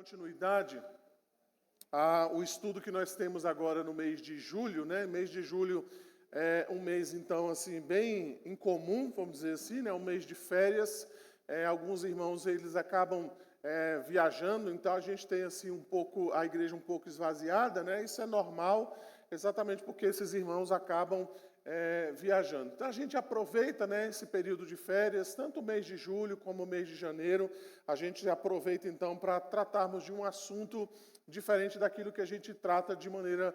continuidade ao estudo que nós temos agora no mês de julho, né? Mês de julho é um mês, então, assim, bem incomum, vamos dizer assim, né? Um mês de férias. Alguns irmãos, eles acabam viajando, então a gente tem, assim, a igreja um pouco esvaziada, né? Isso é normal, exatamente porque esses irmãos acabam viajando. Então, a gente aproveita, né, esse período de férias, tanto o mês de julho como o mês de janeiro, a gente aproveita, então, para tratarmos de um assunto diferente daquilo que a gente trata de maneira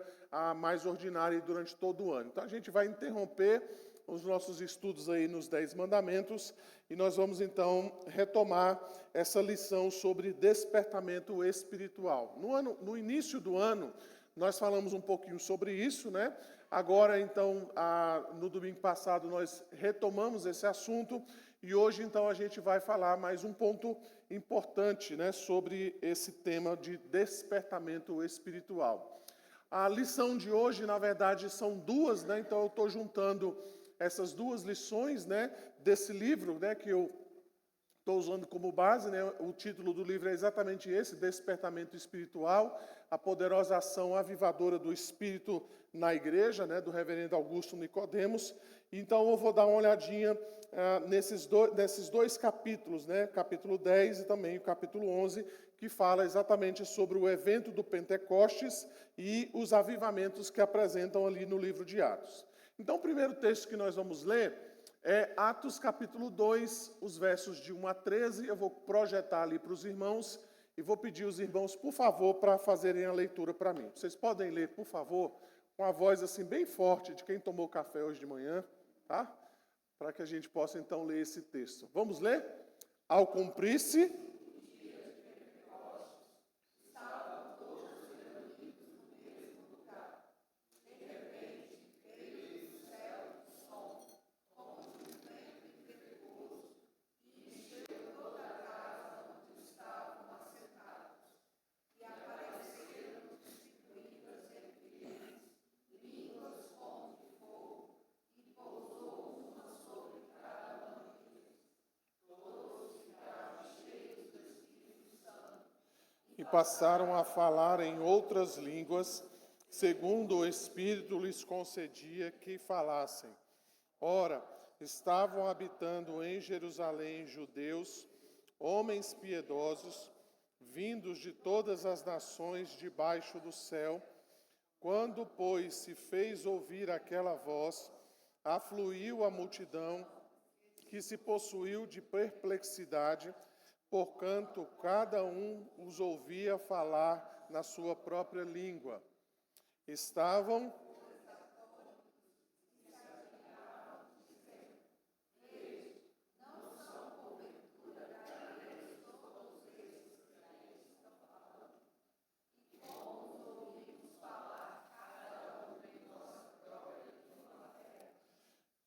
mais ordinária durante todo o ano. Então, a gente vai interromper os nossos estudos aí nos 10 mandamentos e nós vamos, então, retomar essa lição sobre despertamento espiritual. No início do ano, nós falamos um pouquinho sobre isso, né? Agora, então, no domingo passado, nós retomamos esse assunto e hoje, então, a gente vai falar mais um ponto importante, né, sobre esse tema de despertamento espiritual. A lição de hoje, na verdade, são duas, né? Então, eu estou juntando essas duas lições, né, desse livro, né, que eu estou usando como base, né? O título do livro é exatamente esse, Despertamento Espiritual, a poderosa ação avivadora do Espírito na igreja, né? Do reverendo Augusto Nicodemos. Então, eu vou dar uma olhadinha nesses dois capítulos, né? Capítulo 10 e também o capítulo 11, que fala exatamente sobre o evento do Pentecostes e os avivamentos que apresentam ali no livro de Atos. Então, o primeiro texto que nós vamos ler é Atos capítulo 2, os versos de 1 a 13. Eu vou projetar ali para os irmãos e vou pedir os irmãos, por favor, para fazerem a leitura para mim. Vocês podem ler, por favor, com a voz assim bem forte de quem tomou café hoje de manhã, tá? Para que a gente possa então ler esse texto. Vamos ler? Ao cumprir-se e passaram a falar em outras línguas, segundo o Espírito lhes concedia que falassem. Ora, estavam habitando em Jerusalém judeus, homens piedosos, vindos de todas as nações debaixo do céu. Quando, pois, se fez ouvir aquela voz, afluiu a multidão, que se possuiu de perplexidade, porquanto cada um os ouvia falar na sua própria língua. Estavam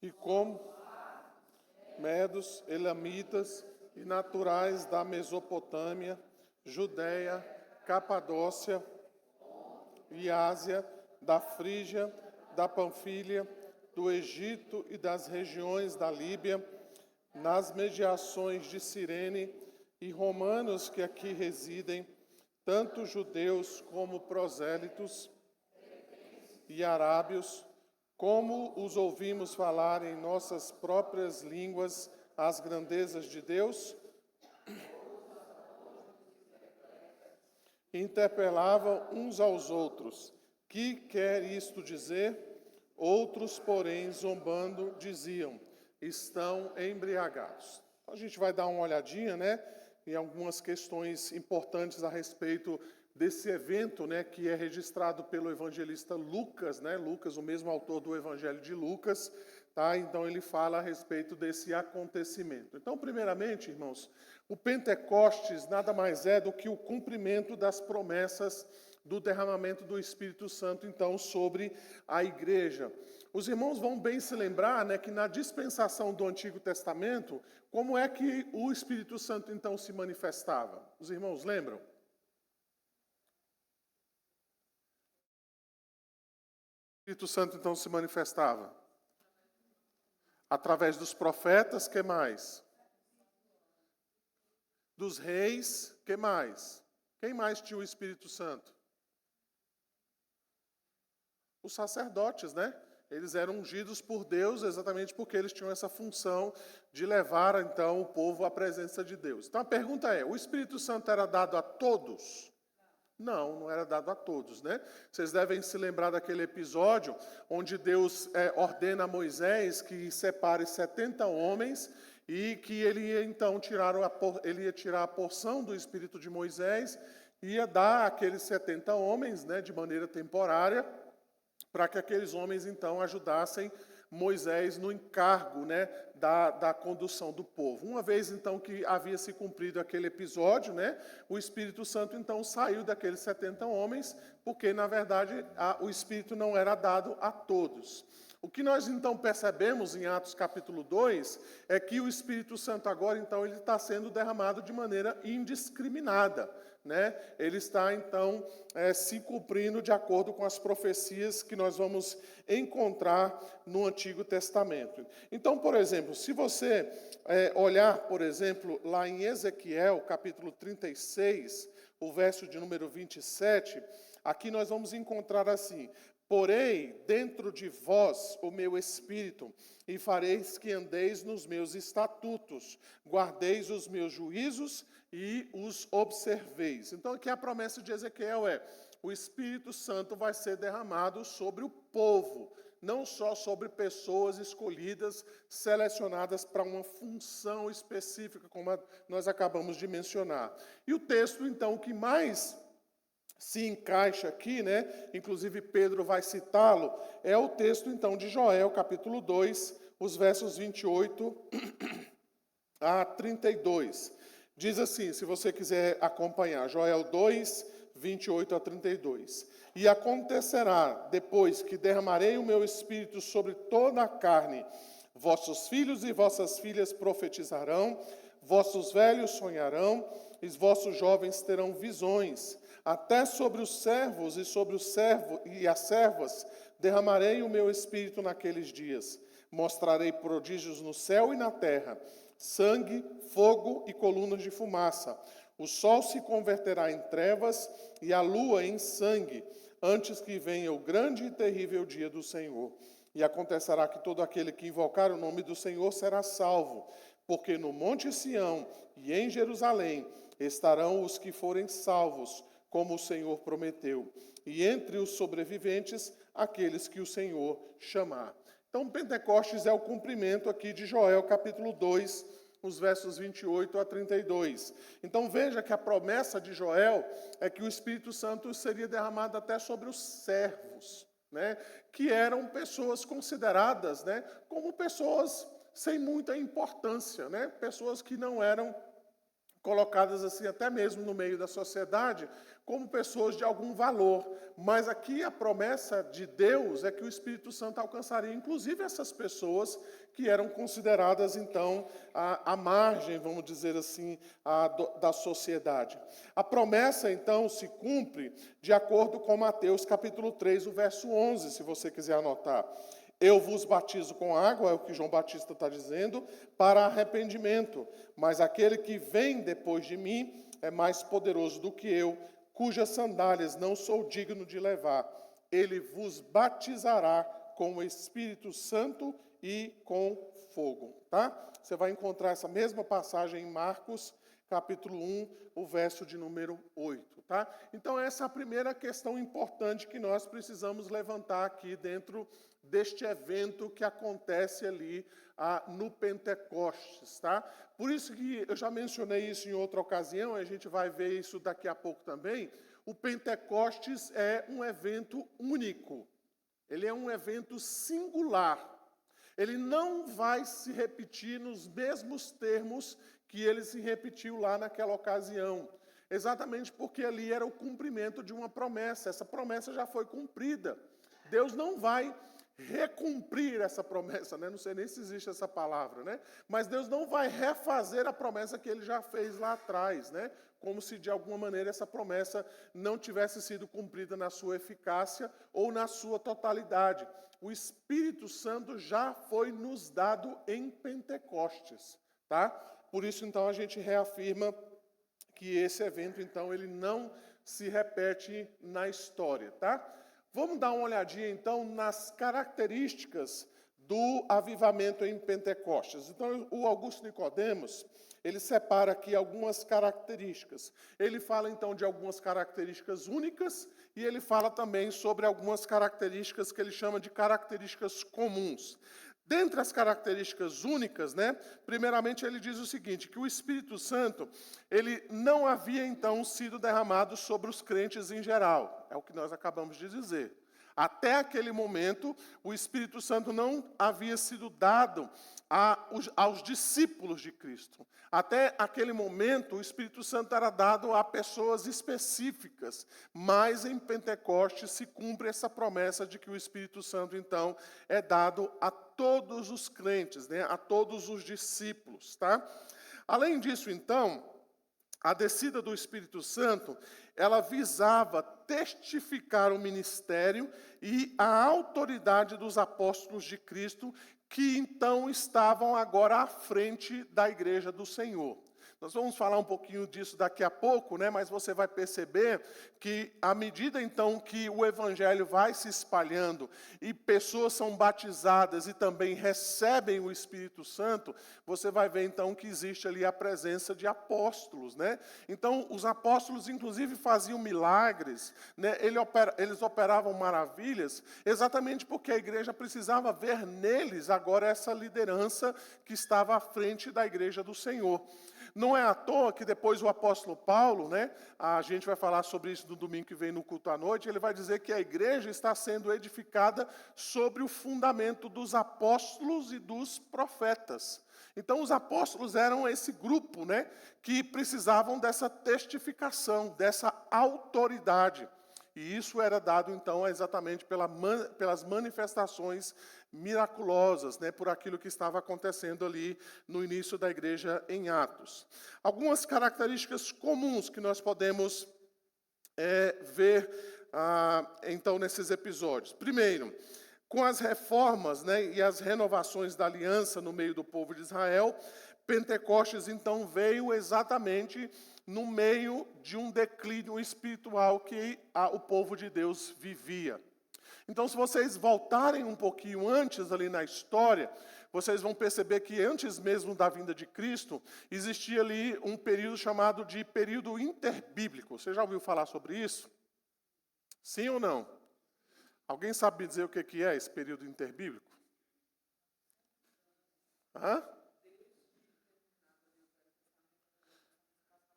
e como medos, elamitas e naturais da Mesopotâmia, Judéia, Capadócia e Ásia, da Frígia, da Panfilha, do Egito e das regiões da Líbia, nas mediações de Cirene, e romanos que aqui residem, tanto judeus como prosélitos e arábios, como os ouvimos falar em nossas próprias línguas as grandezas de Deus, interpelavam uns aos outros: que quer isto dizer? Outros, porém, zombando, diziam: estão embriagados. Então, a gente vai dar uma olhadinha, né, em algumas questões importantes a respeito desse evento, né, que é registrado pelo evangelista Lucas, né, Lucas, o mesmo autor do Evangelho de Lucas, tá? Então ele fala a respeito desse acontecimento. Então, primeiramente, irmãos, o Pentecostes nada mais é do que o cumprimento das promessas do derramamento do Espírito Santo, então, sobre a igreja. Os irmãos vão bem se lembrar, né, que na dispensação do Antigo Testamento, como é que o Espírito Santo, então, se manifestava? Os irmãos lembram? O Espírito Santo, então, se manifestava através dos profetas, que mais? Dos reis, que mais? Quem mais tinha o Espírito Santo? Os sacerdotes, né? Eles eram ungidos por Deus exatamente porque eles tinham essa função de levar, então, o povo à presença de Deus. Então, a pergunta é, o Espírito Santo era dado a todos? Não, não era dado a todos, né? Vocês devem se lembrar daquele episódio onde Deus ordena a Moisés que separe 70 homens e que ele ia, então, ele ia tirar a porção do Espírito de Moisés e ia dar àqueles 70 homens, né, de maneira temporária, para que aqueles homens, então, ajudassem Moisés no encargo, né, da condução do povo. Uma vez, então, que havia se cumprido aquele episódio, né, o Espírito Santo, então, saiu daqueles 70 homens, porque, na verdade, o Espírito não era dado a todos. O que nós, então, percebemos em Atos capítulo 2 é que o Espírito Santo agora, então, ele está sendo derramado de maneira indiscriminada. Né? Ele está, então, se cumprindo de acordo com as profecias que nós vamos encontrar no Antigo Testamento. Então, por exemplo, se você olhar, por exemplo, lá em Ezequiel, capítulo 36, o verso de número 27, aqui nós vamos encontrar assim: porei dentro de vós o meu espírito, e fareis que andeis nos meus estatutos, guardeis os meus juízos e os observeis. Então, aqui a promessa de Ezequiel é: o Espírito Santo vai ser derramado sobre o povo, não só sobre pessoas escolhidas, selecionadas para uma função específica, como nós acabamos de mencionar. E o texto, então, que mais se encaixa aqui, né? Inclusive Pedro vai citá-lo, é o texto, então, de Joel, capítulo 2, os versos 28 a 32. Diz assim, se você quiser acompanhar, Joel 2, 28 a 32. E acontecerá, depois que derramarei o meu espírito sobre toda a carne, vossos filhos e vossas filhas profetizarão, vossos velhos sonharão, e vossos jovens terão visões. Até sobre os servos e sobre os servos e as servas derramarei o meu espírito naqueles dias. Mostrarei prodígios no céu e na terra, sangue, fogo e colunas de fumaça. O sol se converterá em trevas e a lua em sangue, antes que venha o grande e terrível dia do Senhor. E acontecerá que todo aquele que invocar o nome do Senhor será salvo, porque no monte Sião e em Jerusalém estarão os que forem salvos, como o Senhor prometeu, e entre os sobreviventes, aqueles que o Senhor chamar. Então, Pentecostes é o cumprimento aqui de Joel, capítulo 2, os versos 28 a 32. Então, veja que a promessa de Joel é que o Espírito Santo seria derramado até sobre os servos, né, que eram pessoas consideradas, né, como pessoas sem muita importância, né, pessoas que não eram colocadas assim até mesmo no meio da sociedade como pessoas de algum valor. Mas aqui a promessa de Deus é que o Espírito Santo alcançaria inclusive essas pessoas que eram consideradas então à margem, vamos dizer assim, da sociedade. A promessa então se cumpre de acordo com Mateus capítulo 3, o verso 11, se você quiser anotar. Eu vos batizo com água, é o que João Batista está dizendo, para arrependimento. Mas aquele que vem depois de mim é mais poderoso do que eu, cujas sandálias não sou digno de levar. Ele vos batizará com o Espírito Santo e com fogo. Tá? Você vai encontrar essa mesma passagem em Marcos, capítulo 1, o verso de número 8. Tá? Então, essa é a primeira questão importante que nós precisamos levantar aqui dentro deste evento que acontece ali no Pentecostes. Tá? Por isso que eu já mencionei isso em outra ocasião, a gente vai ver isso daqui a pouco também. O Pentecostes é um evento único, ele é um evento singular. Ele não vai se repetir nos mesmos termos que ele se repetiu lá naquela ocasião. Exatamente porque ali era o cumprimento de uma promessa. Essa promessa já foi cumprida. Deus não vai recumprir essa promessa, né? Não sei nem se existe essa palavra, né? Mas Deus não vai refazer a promessa que ele já fez lá atrás, né? Como se de alguma maneira essa promessa não tivesse sido cumprida na sua eficácia ou na sua totalidade. O Espírito Santo já foi nos dado em Pentecostes, tá? Por isso então a gente reafirma que esse evento, então, ele não se repete na história, tá? Vamos dar uma olhadinha, então, nas características do avivamento em Pentecostes. Então, o Augusto Nicodemos, ele separa aqui algumas características. Ele fala, então, de algumas características únicas e ele fala também sobre algumas características que ele chama de características comuns. Dentre as características únicas, né, primeiramente ele diz o seguinte, que o Espírito Santo, ele não havia então sido derramado sobre os crentes em geral, é o que nós acabamos de dizer. Até aquele momento, o Espírito Santo não havia sido dado aos discípulos de Cristo. Até aquele momento, o Espírito Santo era dado a pessoas específicas, mas em Pentecostes se cumpre essa promessa de que o Espírito Santo, então, é dado a todos os crentes, né, a todos os discípulos. Tá? Além disso, então, a descida do Espírito Santo, ela visava testificar o ministério e a autoridade dos apóstolos de Cristo, que então estavam agora à frente da igreja do Senhor. Nós vamos falar um pouquinho disso daqui a pouco, né? Mas você vai perceber que, à medida então que o evangelho vai se espalhando e pessoas são batizadas e também recebem o Espírito Santo, você vai ver então que existe ali a presença de apóstolos, né? Então, os apóstolos inclusive faziam milagres, né? Eles operavam maravilhas, exatamente porque a igreja precisava ver neles agora essa liderança que estava à frente da igreja do Senhor. Não é à toa que depois o apóstolo Paulo, né, a gente vai falar sobre isso no domingo que vem no culto à noite, ele vai dizer que a igreja está sendo edificada sobre o fundamento dos apóstolos e dos profetas. Então os apóstolos eram esse grupo, né, que precisavam dessa testificação, dessa autoridade. E isso era dado, então, exatamente pelas manifestações miraculosas, né, por aquilo que estava acontecendo ali no início da igreja em Atos. Algumas características comuns que nós podemos ver, então, nesses episódios. Primeiro, com as reformas, né, e as renovações da aliança no meio do povo de Israel, Pentecostes, então, veio exatamente no meio de um declínio espiritual que o povo de Deus vivia. Então, se vocês voltarem um pouquinho antes ali na história, vocês vão perceber que antes mesmo da vinda de Cristo, existia ali um período chamado de período interbíblico. Você já ouviu falar sobre isso? Sim ou não? Alguém sabe dizer o que é esse período interbíblico? Hã?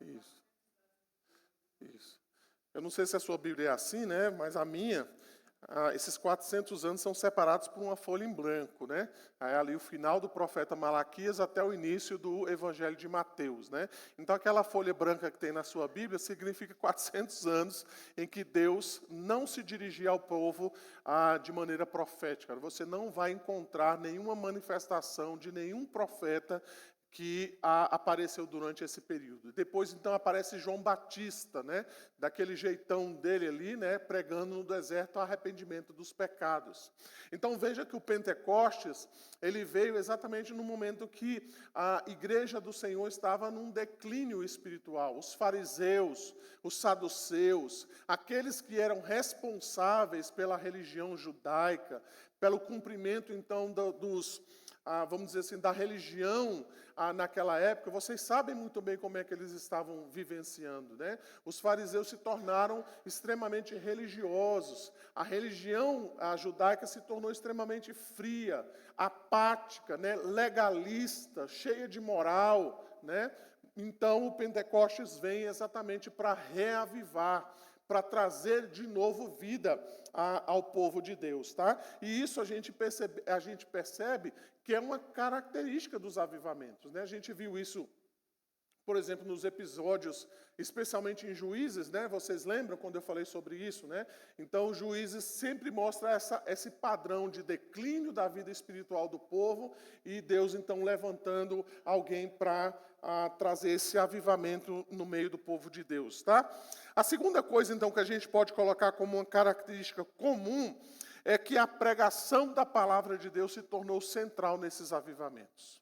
Isso. Isso. Eu não sei se a sua Bíblia é assim, né? Mas a minha, esses 400 anos são separados por uma folha em branco, né? Aí ali o final do profeta Malaquias até o início do Evangelho de Mateus, né? Então aquela folha branca que tem na sua Bíblia significa 400 anos em que Deus não se dirigia ao povo de maneira profética. Você não vai encontrar nenhuma manifestação de nenhum profeta que apareceu durante esse período. Depois, então, aparece João Batista, né, daquele jeitão dele ali, né, pregando no deserto o arrependimento dos pecados. Então, veja que o Pentecostes, ele veio exatamente no momento que a igreja do Senhor estava num declínio espiritual. Os fariseus, os saduceus, aqueles que eram responsáveis pela religião judaica, pelo cumprimento, então, vamos dizer assim, da religião naquela época, vocês sabem muito bem como é que eles estavam vivenciando, né? Os fariseus se tornaram extremamente religiosos. A religião judaica se tornou extremamente fria, apática, né? Legalista, cheia de moral, né? Então, o Pentecostes vem exatamente para reavivar, para trazer de novo vida ao povo de Deus, tá? E isso a gente percebe que é uma característica dos avivamentos, né? A gente viu isso, por exemplo, nos episódios, especialmente em Juízes, né? Vocês lembram quando eu falei sobre isso, né? Então, Juízes sempre mostra esse padrão de declínio da vida espiritual do povo e Deus, então, levantando alguém para trazer esse avivamento no meio do povo de Deus, tá? A segunda coisa, então, que a gente pode colocar como uma característica comum é que a pregação da palavra de Deus se tornou central nesses avivamentos.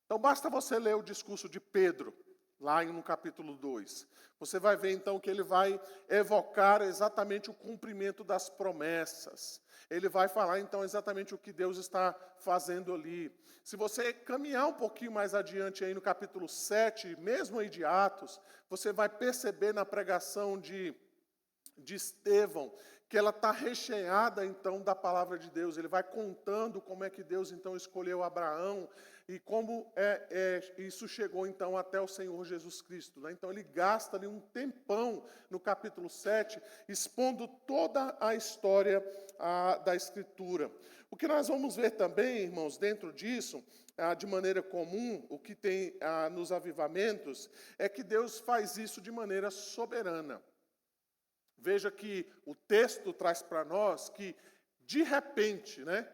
Então, basta você ler o discurso de Pedro, lá no capítulo 2. Você vai ver então que ele vai evocar exatamente o cumprimento das promessas. Ele vai falar então exatamente o que Deus está fazendo ali. Se você caminhar um pouquinho mais adiante aí no capítulo 7, mesmo aí de Atos, você vai perceber na pregação de Estevão, que ela está recheada então da palavra de Deus. Ele vai contando como é que Deus então escolheu Abraão e como isso chegou então até o Senhor Jesus Cristo, né? Então ele gasta ali um tempão no capítulo 7, expondo toda a história da Escritura. O que nós vamos ver também, irmãos, dentro disso, de maneira comum, o que tem nos avivamentos, é que Deus faz isso de maneira soberana. Veja que o texto traz para nós que, de repente, né,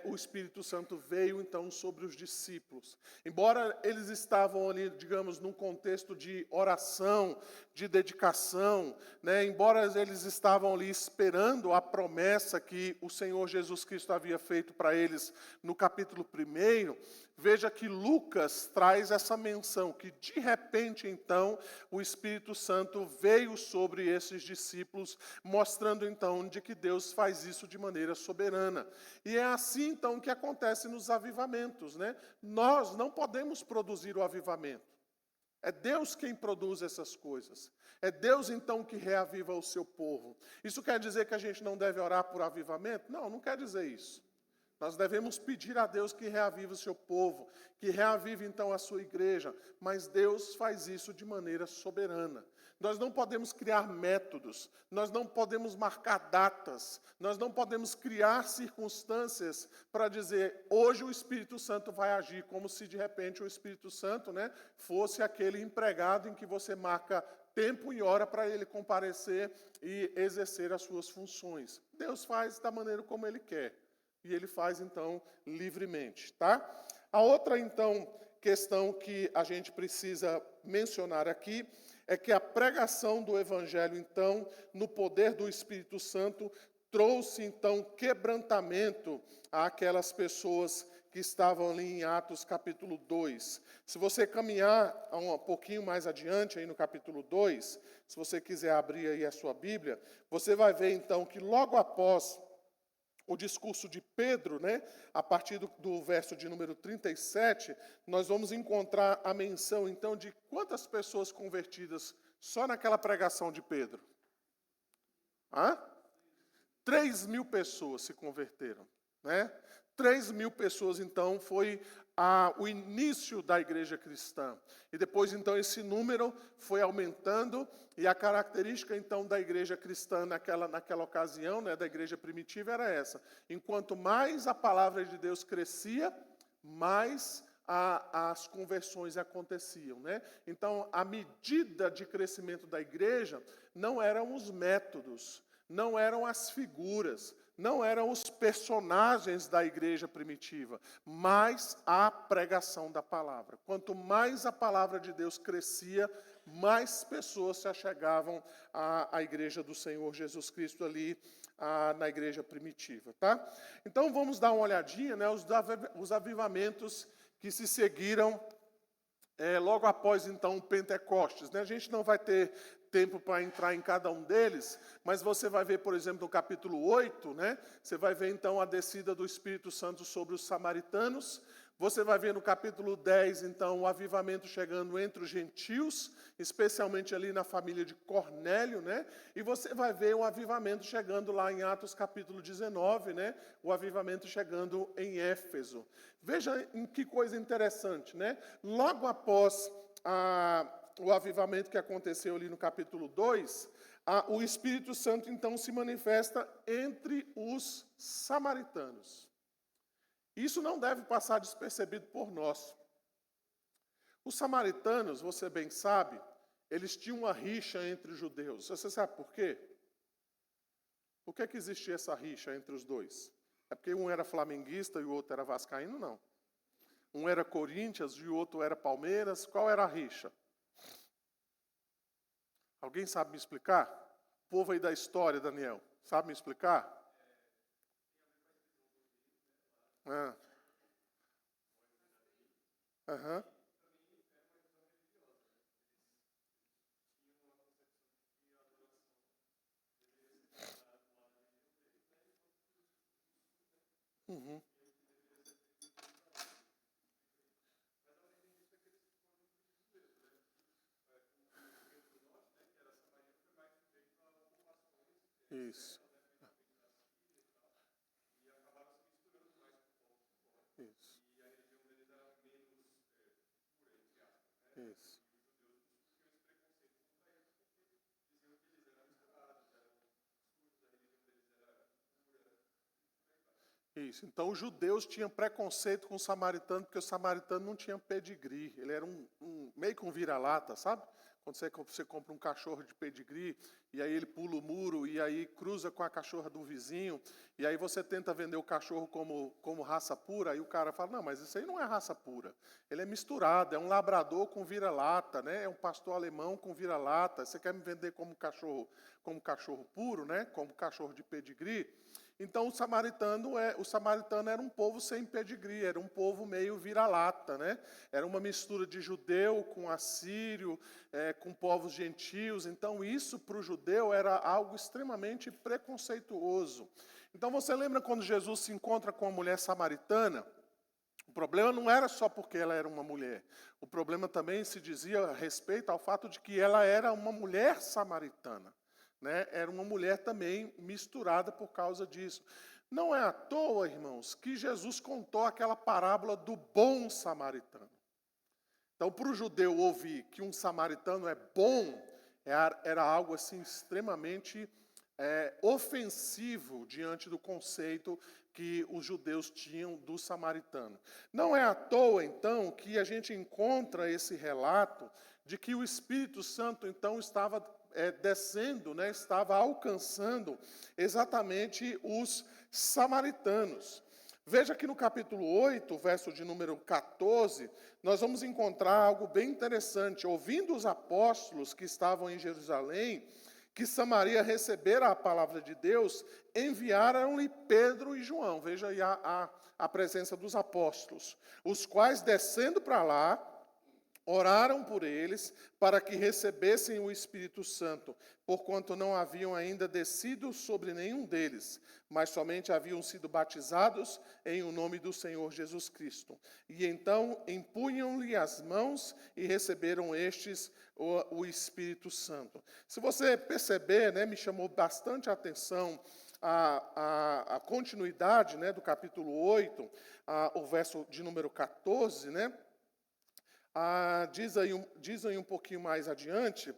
o Espírito Santo veio, então, sobre os discípulos. Embora eles estavam ali, digamos, num contexto de oração, de dedicação, né, embora eles estavam ali esperando a promessa que o Senhor Jesus Cristo havia feito para eles no capítulo 1, veja que Lucas traz essa menção, que de repente, então, o Espírito Santo veio sobre esses discípulos, mostrando, então, de que Deus faz isso de maneira soberana. E é assim, então, que acontece nos avivamentos, né? Nós não podemos produzir o avivamento. É Deus quem produz essas coisas. É Deus, então, que reaviva o seu povo. Isso quer dizer que a gente não deve orar por avivamento? Não, não quer dizer isso. Nós devemos pedir a Deus que reavive o seu povo, que reavive então a sua igreja, mas Deus faz isso de maneira soberana. Nós não podemos criar métodos, nós não podemos marcar datas, nós não podemos criar circunstâncias para dizer, hoje o Espírito Santo vai agir, como se de repente o Espírito Santo, né, fosse aquele empregado em que você marca tempo e hora para ele comparecer e exercer as suas funções. Deus faz da maneira como Ele quer. E ele faz, então, livremente, tá? A outra, então, questão que a gente precisa mencionar aqui é que a pregação do Evangelho, então, no poder do Espírito Santo, trouxe, então, quebrantamento àquelas pessoas que estavam ali em Atos capítulo 2. Se você caminhar um pouquinho mais adiante, aí no capítulo 2, se você quiser abrir aí a sua Bíblia, você vai ver, então, que logo após o discurso de Pedro, né, a partir do verso de número 37, nós vamos encontrar a menção, então, de quantas pessoas convertidas só naquela pregação de Pedro? 3.000 pessoas se converteram, né? 3.000 pessoas, então, foi o início da igreja cristã. E depois, então, esse número foi aumentando, e a característica, então, da igreja cristã naquela ocasião, né, da igreja primitiva, era essa. Enquanto mais a palavra de Deus crescia, mais as conversões aconteciam, né? Então, a medida de crescimento da igreja não eram os métodos, não eram as figuras, não eram os personagens da igreja primitiva, mas a pregação da palavra. Quanto mais a palavra de Deus crescia, mais pessoas se achegavam à igreja do Senhor Jesus Cristo ali, na igreja primitiva, tá? Então vamos dar uma olhadinha, né, os avivamentos que se seguiram logo após, então, o Pentecostes, né? A gente não vai ter tempo para entrar em cada um deles, mas você vai ver, por exemplo, no capítulo 8, né? Você vai ver, então, a descida do Espírito Santo sobre os samaritanos. Você vai ver no capítulo 10, então, o avivamento chegando entre os gentios, especialmente ali na família de Cornélio, né? E você vai ver o avivamento chegando lá em Atos capítulo 19, né? O avivamento chegando em Éfeso. Veja em que coisa interessante, né? Logo após o avivamento que aconteceu ali no capítulo 2, o Espírito Santo, então, se manifesta entre os samaritanos. Isso não deve passar despercebido por nós. Os samaritanos, você bem sabe, eles tinham uma rixa entre os judeus. Você sabe por quê? Por que existia essa rixa entre os dois? É porque um era flamenguista e o outro era vascaíno? Não. Um era Corinthians e o outro era Palmeiras. Qual era a rixa? Alguém sabe me explicar? O povo aí da história, Daniel, sabe me explicar? Aham. Uhum. Isso, isso, isso. Isso. Então, os judeus tinham preconceito com o samaritano, porque o samaritano não tinha pedigree. Ele era meio que um vira-lata, sabe? Quando você compra um cachorro de pedigree, e aí ele pula o muro, e aí cruza com a cachorra do vizinho, e aí você tenta vender o cachorro como raça pura, aí o cara fala, não, mas isso aí não é raça pura. Ele é misturado, é um labrador com vira-lata, né? É um pastor alemão com vira-lata. Você quer me vender como cachorro puro, né? Como cachorro de pedigree? Então o samaritano era um povo sem pedigree, era um povo meio vira-lata, né? Era uma mistura de judeu com assírio, com povos gentios. Então isso para o judeu era algo extremamente preconceituoso. Então você lembra quando Jesus se encontra com a mulher samaritana? O problema não era só porque ela era uma mulher. O problema também se dizia a respeito ao fato de que ela era uma mulher samaritana. Né? Era uma mulher também misturada por causa disso. Não é à toa, irmãos, que Jesus contou aquela parábola do bom samaritano. Então, para o judeu ouvir que um samaritano é bom, era algo assim extremamente ofensivo diante do conceito que os judeus tinham do samaritano. Não é à toa, então, que a gente encontra esse relato de que o Espírito Santo, então, estava descendo, né, estava alcançando exatamente os samaritanos. Veja que no capítulo 8, verso de número 14, nós vamos encontrar algo bem interessante. Ouvindo os apóstolos que estavam em Jerusalém, que Samaria recebera a palavra de Deus, enviaram-lhe Pedro e João. Veja aí a presença dos apóstolos, os quais, descendo para lá, oraram por eles para que recebessem o Espírito Santo, porquanto não haviam ainda descido sobre nenhum deles, mas somente haviam sido batizados em o nome do Senhor Jesus Cristo. E então impunham-lhe as mãos e receberam estes o Espírito Santo. Se você perceber, né, me chamou bastante a atenção a continuidade, né, do capítulo 8, o verso de número 14, né? Diz aí um pouquinho mais adiante,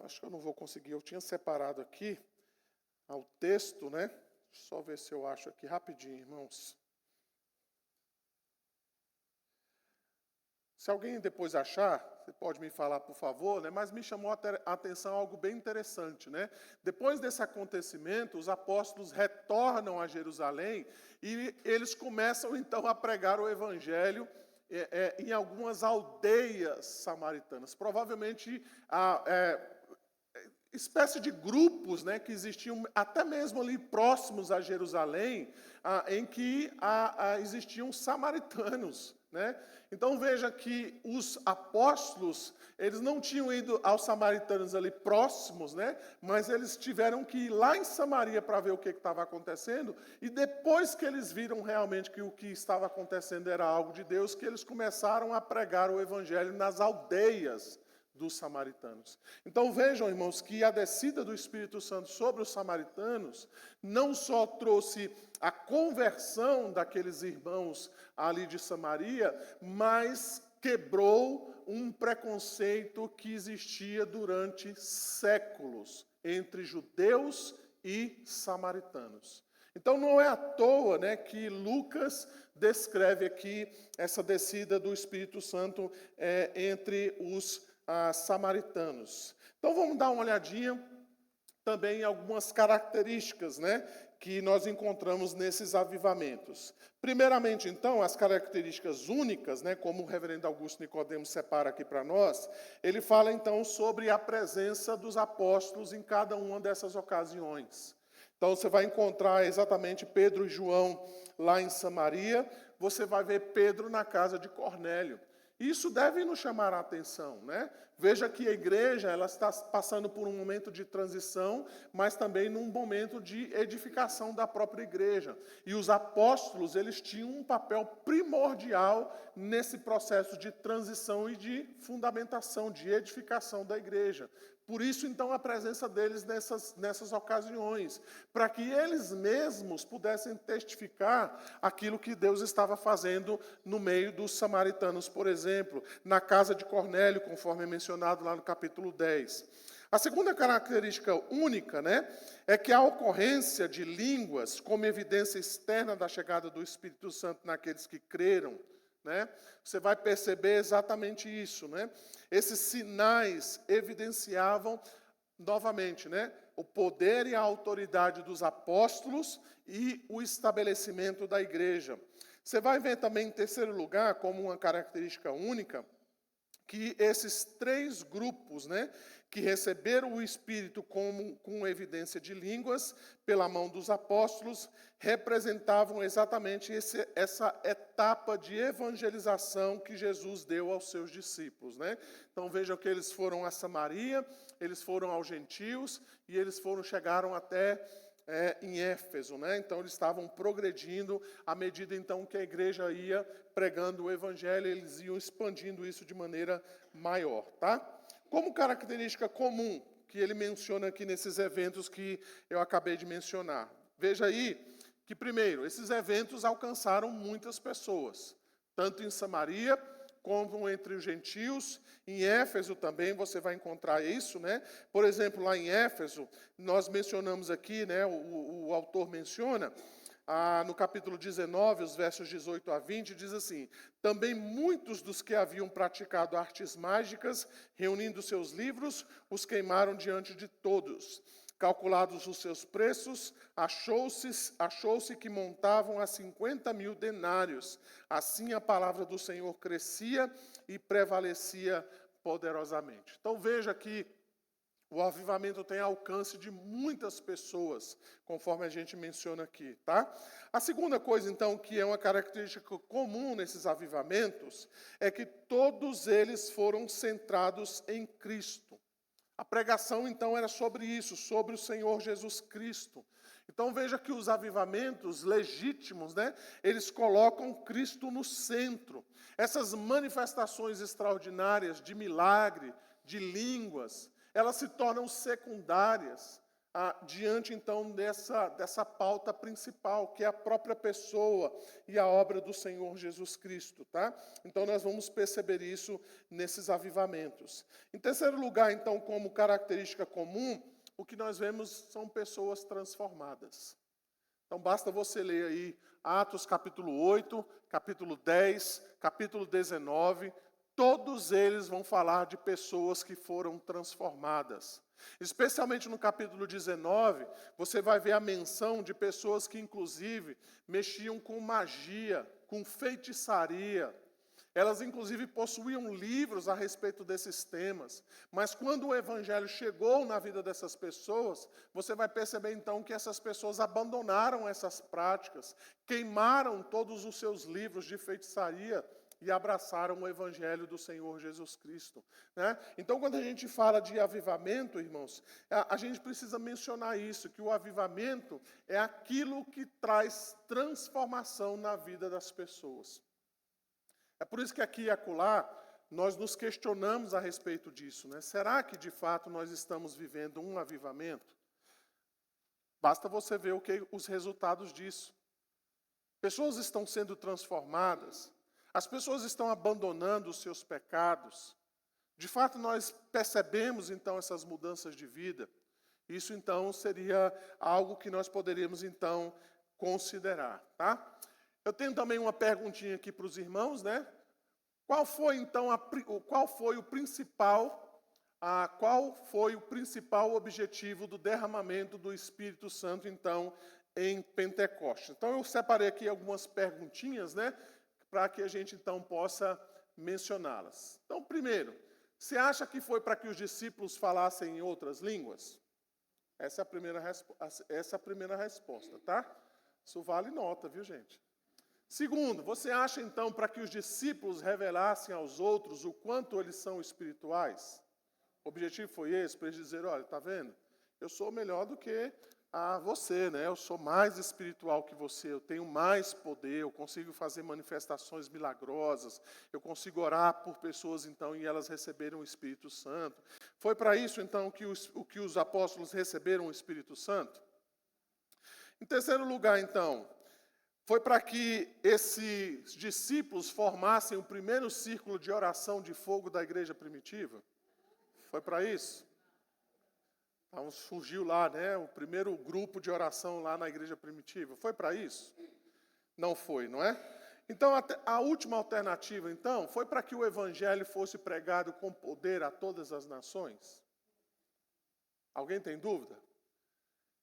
acho que eu não vou conseguir, eu tinha separado aqui o texto, né? Só ver se eu acho aqui rapidinho, irmãos. Se alguém depois achar, você pode me falar, por favor, né? Mas me chamou a atenção algo bem interessante, né? Depois desse acontecimento, os apóstolos retornam a Jerusalém e eles começam então a pregar o evangelho em algumas aldeias samaritanas. Provavelmente espécie de grupos, né, que existiam até mesmo ali próximos a Jerusalém, em que existiam samaritanos. Né? Então veja que os apóstolos, eles não tinham ido aos samaritanos ali próximos, né? Mas eles tiveram que ir lá em Samaria para ver o que estava acontecendo, e depois que eles viram realmente que o que estava acontecendo era algo de Deus, que eles começaram a pregar o evangelho nas aldeias dos samaritanos. Então vejam, irmãos, que a descida do Espírito Santo sobre os samaritanos não só trouxe a conversão daqueles irmãos ali de Samaria, mas quebrou um preconceito que existia durante séculos entre judeus e samaritanos. Então não é à toa, né, que Lucas descreve aqui essa descida do Espírito Santo entre os samaritanos. Então vamos dar uma olhadinha também em algumas características, né, que nós encontramos nesses avivamentos. Primeiramente, então, as características únicas, né, como o reverendo Augusto Nicodemos separa aqui para nós, ele fala então sobre a presença dos apóstolos em cada uma dessas ocasiões. Então você vai encontrar exatamente Pedro e João lá em Samaria, você vai ver Pedro na casa de Cornélio. Isso deve nos chamar a atenção, né? Veja que a igreja ela está passando por um momento de transição, mas também num momento de edificação da própria igreja. E os apóstolos, eles tinham um papel primordial nesse processo de transição e de fundamentação, de edificação da igreja. Por isso, então, a presença deles nessas ocasiões, para que eles mesmos pudessem testificar aquilo que Deus estava fazendo no meio dos samaritanos, por exemplo, na casa de Cornélio, conforme é mencionado lá no capítulo 10. A segunda característica única, né, é que a ocorrência de línguas como evidência externa da chegada do Espírito Santo naqueles que creram, né, você vai perceber exatamente isso, né? Esses sinais evidenciavam novamente, né, o poder e a autoridade dos apóstolos e o estabelecimento da igreja. Você vai ver também, em terceiro lugar, como uma característica única, que esses três grupos, né, que receberam o Espírito com evidência de línguas pela mão dos apóstolos, representavam exatamente essa etapa de evangelização que Jesus deu aos seus discípulos, né? Então vejam que eles foram a Samaria, eles foram aos gentios e eles chegaram até em Éfeso, né? Então eles estavam progredindo à medida então que a igreja ia pregando o evangelho, eles iam expandindo isso de maneira maior, tá? Como característica comum que ele menciona aqui nesses eventos que eu acabei de mencionar. Veja aí que, primeiro, esses eventos alcançaram muitas pessoas, tanto em Samaria como entre os gentios. Em Éfeso também você vai encontrar isso, né? Por exemplo, lá em Éfeso, nós mencionamos aqui, né, o autor menciona, no capítulo 19, os versos 18 a 20, diz assim: também muitos dos que haviam praticado artes mágicas, reunindo seus livros, os queimaram diante de todos. Calculados os seus preços, achou-se que montavam a 50.000 denários. Assim a palavra do Senhor crescia e prevalecia poderosamente. Então veja que o avivamento tem alcance de muitas pessoas, conforme a gente menciona aqui, tá? A segunda coisa, então, que é uma característica comum nesses avivamentos, é que todos eles foram centrados em Cristo. A pregação, então, era sobre isso, sobre o Senhor Jesus Cristo. Então, veja que os avivamentos legítimos, né, eles colocam Cristo no centro. Essas manifestações extraordinárias de milagre, de línguas, elas se tornam secundárias diante, então, dessa pauta principal, que é a própria pessoa e a obra do Senhor Jesus Cristo, tá? Então, nós vamos perceber isso nesses avivamentos. Em terceiro lugar, então, como característica comum, o que nós vemos são pessoas transformadas. Então, basta você ler aí Atos capítulo 8, capítulo 10, capítulo 19, todos eles vão falar de pessoas que foram transformadas. Especialmente no capítulo 19, você vai ver a menção de pessoas que, inclusive, mexiam com magia, com feitiçaria. Elas, inclusive, possuíam livros a respeito desses temas. Mas quando o evangelho chegou na vida dessas pessoas, você vai perceber, então, que essas pessoas abandonaram essas práticas, queimaram todos os seus livros de feitiçaria e abraçaram o evangelho do Senhor Jesus Cristo, né? Então, quando a gente fala de avivamento, irmãos, a gente precisa mencionar isso, que o avivamento é aquilo que traz transformação na vida das pessoas. É por isso que aqui e acolá nós nos questionamos a respeito disso, né? Será que de fato nós estamos vivendo um avivamento? Basta você ver os resultados disso. Pessoas estão sendo transformadas, as pessoas estão abandonando os seus pecados. De fato, nós percebemos, então, essas mudanças de vida. Isso, então, seria algo que nós poderíamos, então, considerar, tá? Eu tenho também uma perguntinha aqui para os irmãos, né? Qual foi, então, qual foi o principal objetivo do derramamento do Espírito Santo, então, em Pentecostes? Então, eu separei aqui algumas perguntinhas, né? Para que a gente, então, possa mencioná-las. Então, primeiro, você acha que foi para que os discípulos falassem em outras línguas? Essa é a primeira resposta, tá? Isso vale nota, viu, gente? Segundo, você acha então para que os discípulos revelassem aos outros o quanto eles são espirituais? O objetivo foi esse, para eles dizerem, olha, está vendo? Eu sou melhor do que você, né? Eu sou mais espiritual que você, eu tenho mais poder, eu consigo fazer manifestações milagrosas, eu consigo orar por pessoas então e elas receberam o Espírito Santo. Foi para isso então que os apóstolos receberam o Espírito Santo? Em terceiro lugar então, foi para que esses discípulos formassem o primeiro círculo de oração de fogo da igreja primitiva? Foi para isso? Então surgiu lá, né, o primeiro grupo de oração lá na igreja primitiva. Foi para isso? Não foi, não é? Então a última alternativa, então, foi para que o evangelho fosse pregado com poder a todas as nações? Alguém tem dúvida?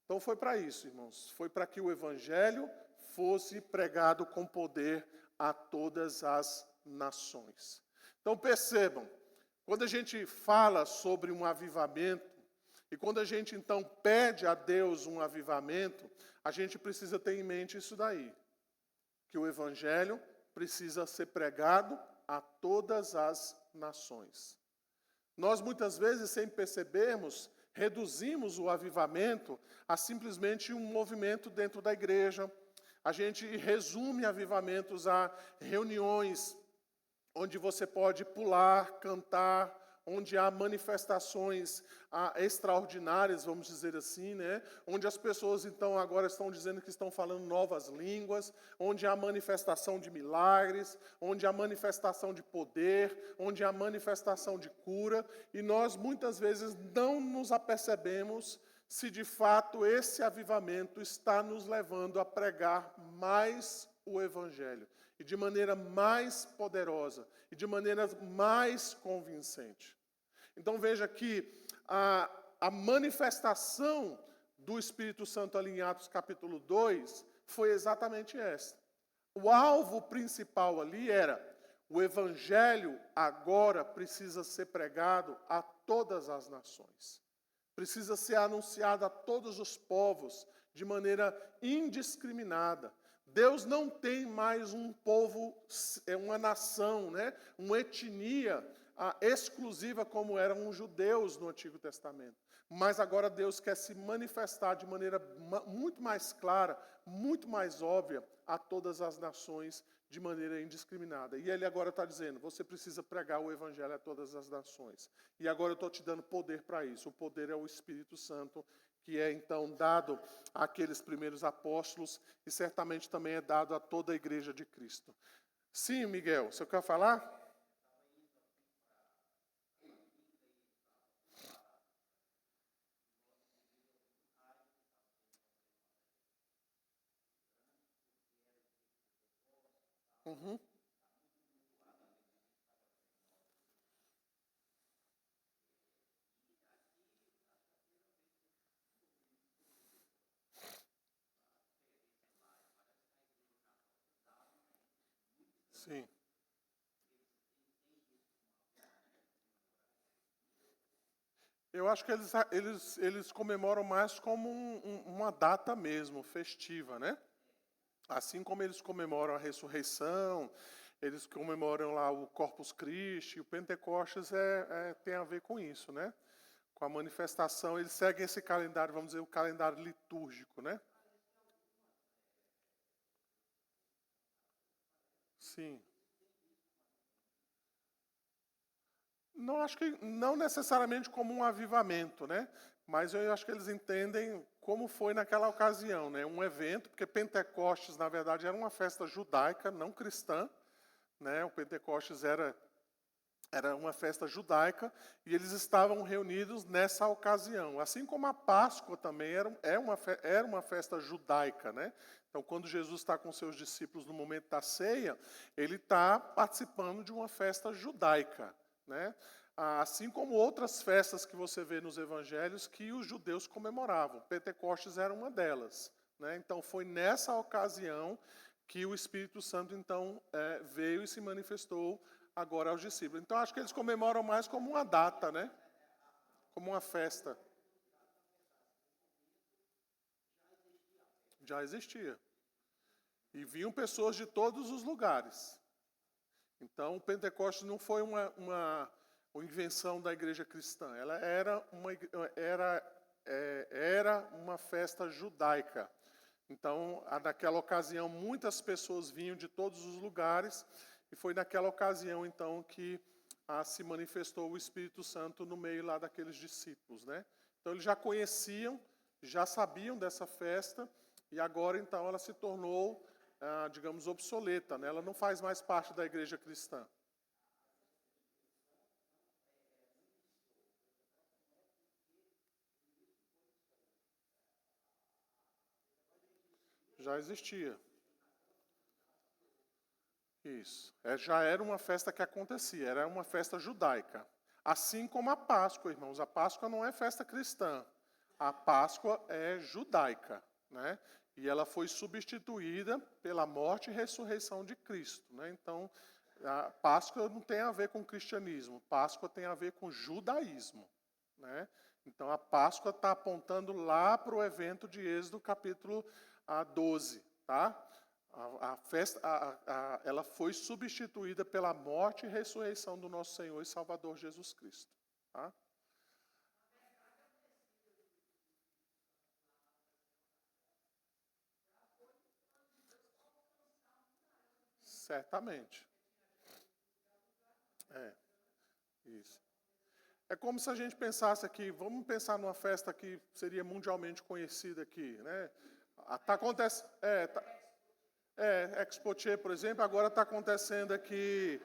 Então foi para isso, irmãos. Foi para que o evangelho fosse pregado com poder a todas as nações. Então percebam, quando a gente fala sobre um avivamento, e quando a gente então pede a Deus um avivamento, a gente precisa ter em mente isso daí, que o evangelho precisa ser pregado a todas as nações. Nós muitas vezes, sem percebermos, reduzimos o avivamento a simplesmente um movimento dentro da igreja. A gente resume avivamentos a reuniões onde você pode pular, cantar, onde há manifestações extraordinárias, vamos dizer assim, né? Onde as pessoas então agora estão dizendo que estão falando novas línguas, onde há manifestação de milagres, onde há manifestação de poder, onde há manifestação de cura, e nós muitas vezes não nos apercebemos se de fato esse avivamento está nos levando a pregar mais o Evangelho, e de maneira mais poderosa, e de maneira mais convincente. Então veja que a manifestação do Espírito Santo ali em Atos capítulo 2 foi exatamente essa. O alvo principal ali era: o Evangelho agora precisa ser pregado a todas as nações. Precisa ser anunciado a todos os povos de maneira indiscriminada. Deus não tem mais um povo, uma nação, né? Uma etnia exclusiva como eram os judeus no Antigo Testamento. Mas agora Deus quer se manifestar de maneira muito mais clara, muito mais óbvia a todas as nações de maneira indiscriminada. E Ele agora está dizendo, você precisa pregar o Evangelho a todas as nações. E agora eu estou te dando poder para isso. O poder é o Espírito Santo, que é então dado àqueles primeiros apóstolos e certamente também é dado a toda a igreja de Cristo. Sim, Miguel, você quer falar? Uhum. Sim. Eu acho que eles comemoram mais como uma data mesmo, festiva, né? Assim como eles comemoram a ressurreição, eles comemoram lá o Corpus Christi, o Pentecostes tem a ver com isso, né? Com a manifestação, eles seguem esse calendário, vamos dizer, o calendário litúrgico, né? Sim. Não acho que não necessariamente como um avivamento, né? Mas eu acho que eles entendem como foi naquela ocasião, né? Um evento, porque Pentecostes na verdade era uma festa judaica, não cristã, né? O Pentecostes era uma festa judaica e eles estavam reunidos nessa ocasião. Assim como a Páscoa também era uma festa judaica, né? Então, quando Jesus está com seus discípulos no momento da ceia, ele está participando de uma festa judaica, né? Assim como outras festas que você vê nos evangelhos que os judeus comemoravam. Pentecostes era uma delas, né? Então, foi nessa ocasião que o Espírito Santo, então, veio e se manifestou agora aos discípulos. Então, acho que eles comemoram mais como uma data, né? Como uma festa. Já existia. E vinham pessoas de todos os lugares. Então, o Pentecostes não foi uma invenção da igreja cristã. Ela era uma festa judaica. Então, naquela ocasião, muitas pessoas vinham de todos os lugares. E foi naquela ocasião, então, que se manifestou o Espírito Santo no meio lá daqueles discípulos, né? Então, eles já conheciam, já sabiam dessa festa. E agora, então, ela se tornou, digamos, obsoleta, né? Ela não faz mais parte da igreja cristã. Já existia. Isso. Já era uma festa que acontecia, era uma festa judaica. Assim como a Páscoa, irmãos. A Páscoa não é festa cristã. A Páscoa é judaica, né? E ela foi substituída pela morte e ressurreição de Cristo, né? Então, a Páscoa não tem a ver com cristianismo. Páscoa tem a ver com judaísmo, né? Então, a Páscoa está apontando lá para o evento de Êxodo, capítulo 12, tá? A festa, ela foi substituída pela morte e ressurreição do nosso Senhor e Salvador Jesus Cristo. Tá? Certamente. É, isso. É como se a gente pensasse aqui, vamos pensar numa festa que seria mundialmente conhecida aqui, né? Tá acontecendo, Expotier, por exemplo, agora está acontecendo aqui.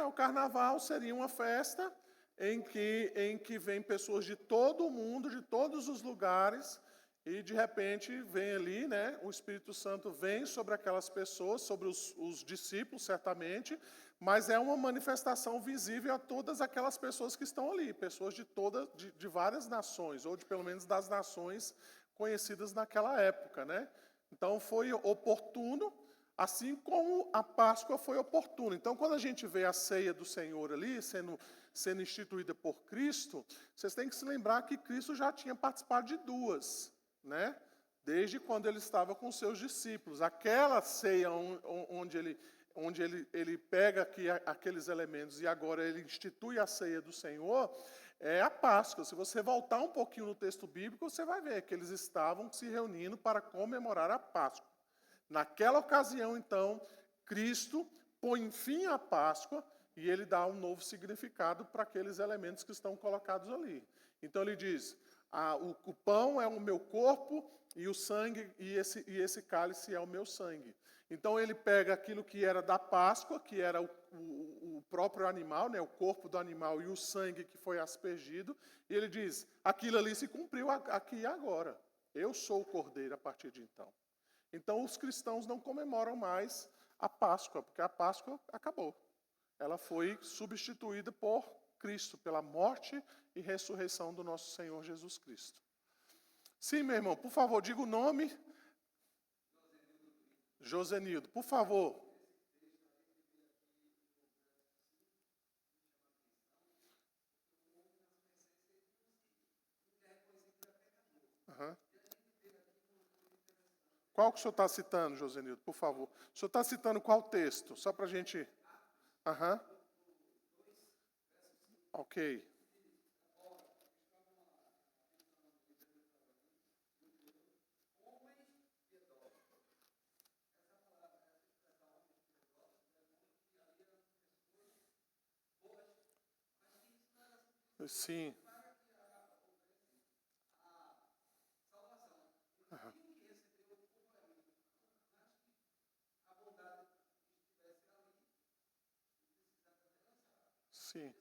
O carnaval seria uma festa em que vem pessoas de todo o mundo, de todos os lugares, e de repente vem ali, né? O Espírito Santo vem sobre aquelas pessoas, sobre os discípulos, certamente, mas é uma manifestação visível a todas aquelas pessoas que estão ali, pessoas de várias nações, ou de pelo menos das nações conhecidas naquela época, né? Então foi oportuno, assim como a Páscoa foi oportuna. Então, quando a gente vê a ceia do Senhor ali sendo instituída por Cristo, vocês têm que se lembrar que Cristo já tinha participado de duas, né? Desde quando ele estava com seus discípulos. Aquela ceia onde ele pega aqui aqueles elementos e agora ele institui a ceia do Senhor, é a Páscoa. Se você voltar um pouquinho no texto bíblico, você vai ver que eles estavam se reunindo para comemorar a Páscoa. Naquela ocasião, então, Cristo põe fim à Páscoa e ele dá um novo significado para aqueles elementos que estão colocados ali. Então ele diz: o pão é o meu corpo e o sangue e esse cálice é o meu sangue. Então ele pega aquilo que era da Páscoa, que era o próprio animal, né, o corpo do animal e o sangue que foi aspergido, e ele diz: aquilo ali se cumpriu aqui e agora. Eu sou o Cordeiro a partir de então. Então os cristãos não comemoram mais a Páscoa, porque a Páscoa acabou. Ela foi substituída por Cristo, pela morte e ressurreição do nosso Senhor Jesus Cristo. Sim, meu irmão, por favor, diga o nome. Josenildo, por favor. Uhum. Qual que o senhor está citando, Josenildo, por favor? O senhor está citando qual texto? Só para a gente... Uhum. Ok. Sim. Uhum. Sim.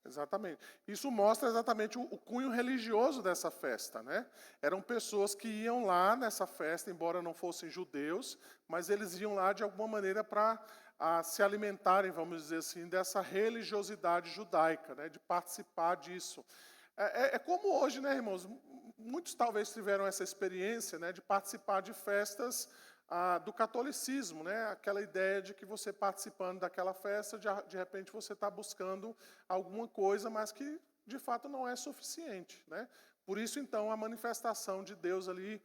Exatamente. Isso mostra exatamente o cunho religioso dessa festa, né? Eram pessoas que iam lá nessa festa, embora não fossem judeus, mas eles iam lá de alguma maneira para se alimentarem, vamos dizer assim, dessa religiosidade judaica, né? De participar disso. É como hoje, né, irmãos? Muitos talvez tiveram essa experiência, né, de participar de festas do catolicismo, né? Aquela ideia de que você participando daquela festa, de repente você está buscando alguma coisa, mas que de fato não é suficiente, né? Por isso, então, a manifestação de Deus ali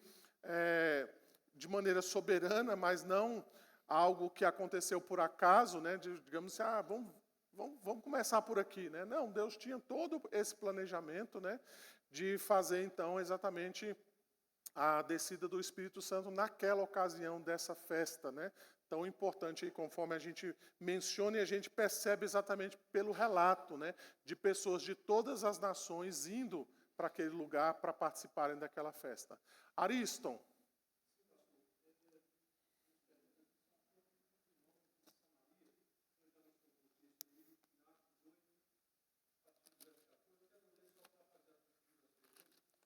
de maneira soberana, mas não algo que aconteceu por acaso, né? Digamos assim, vamos começar por aqui, né? Não, Deus tinha todo esse planejamento, né? De fazer, então, exatamente a descida do Espírito Santo naquela ocasião dessa festa, né? Tão importante, e conforme a gente menciona e a gente percebe exatamente pelo relato, né? De pessoas de todas as nações indo para aquele lugar para participarem daquela festa. Ariston.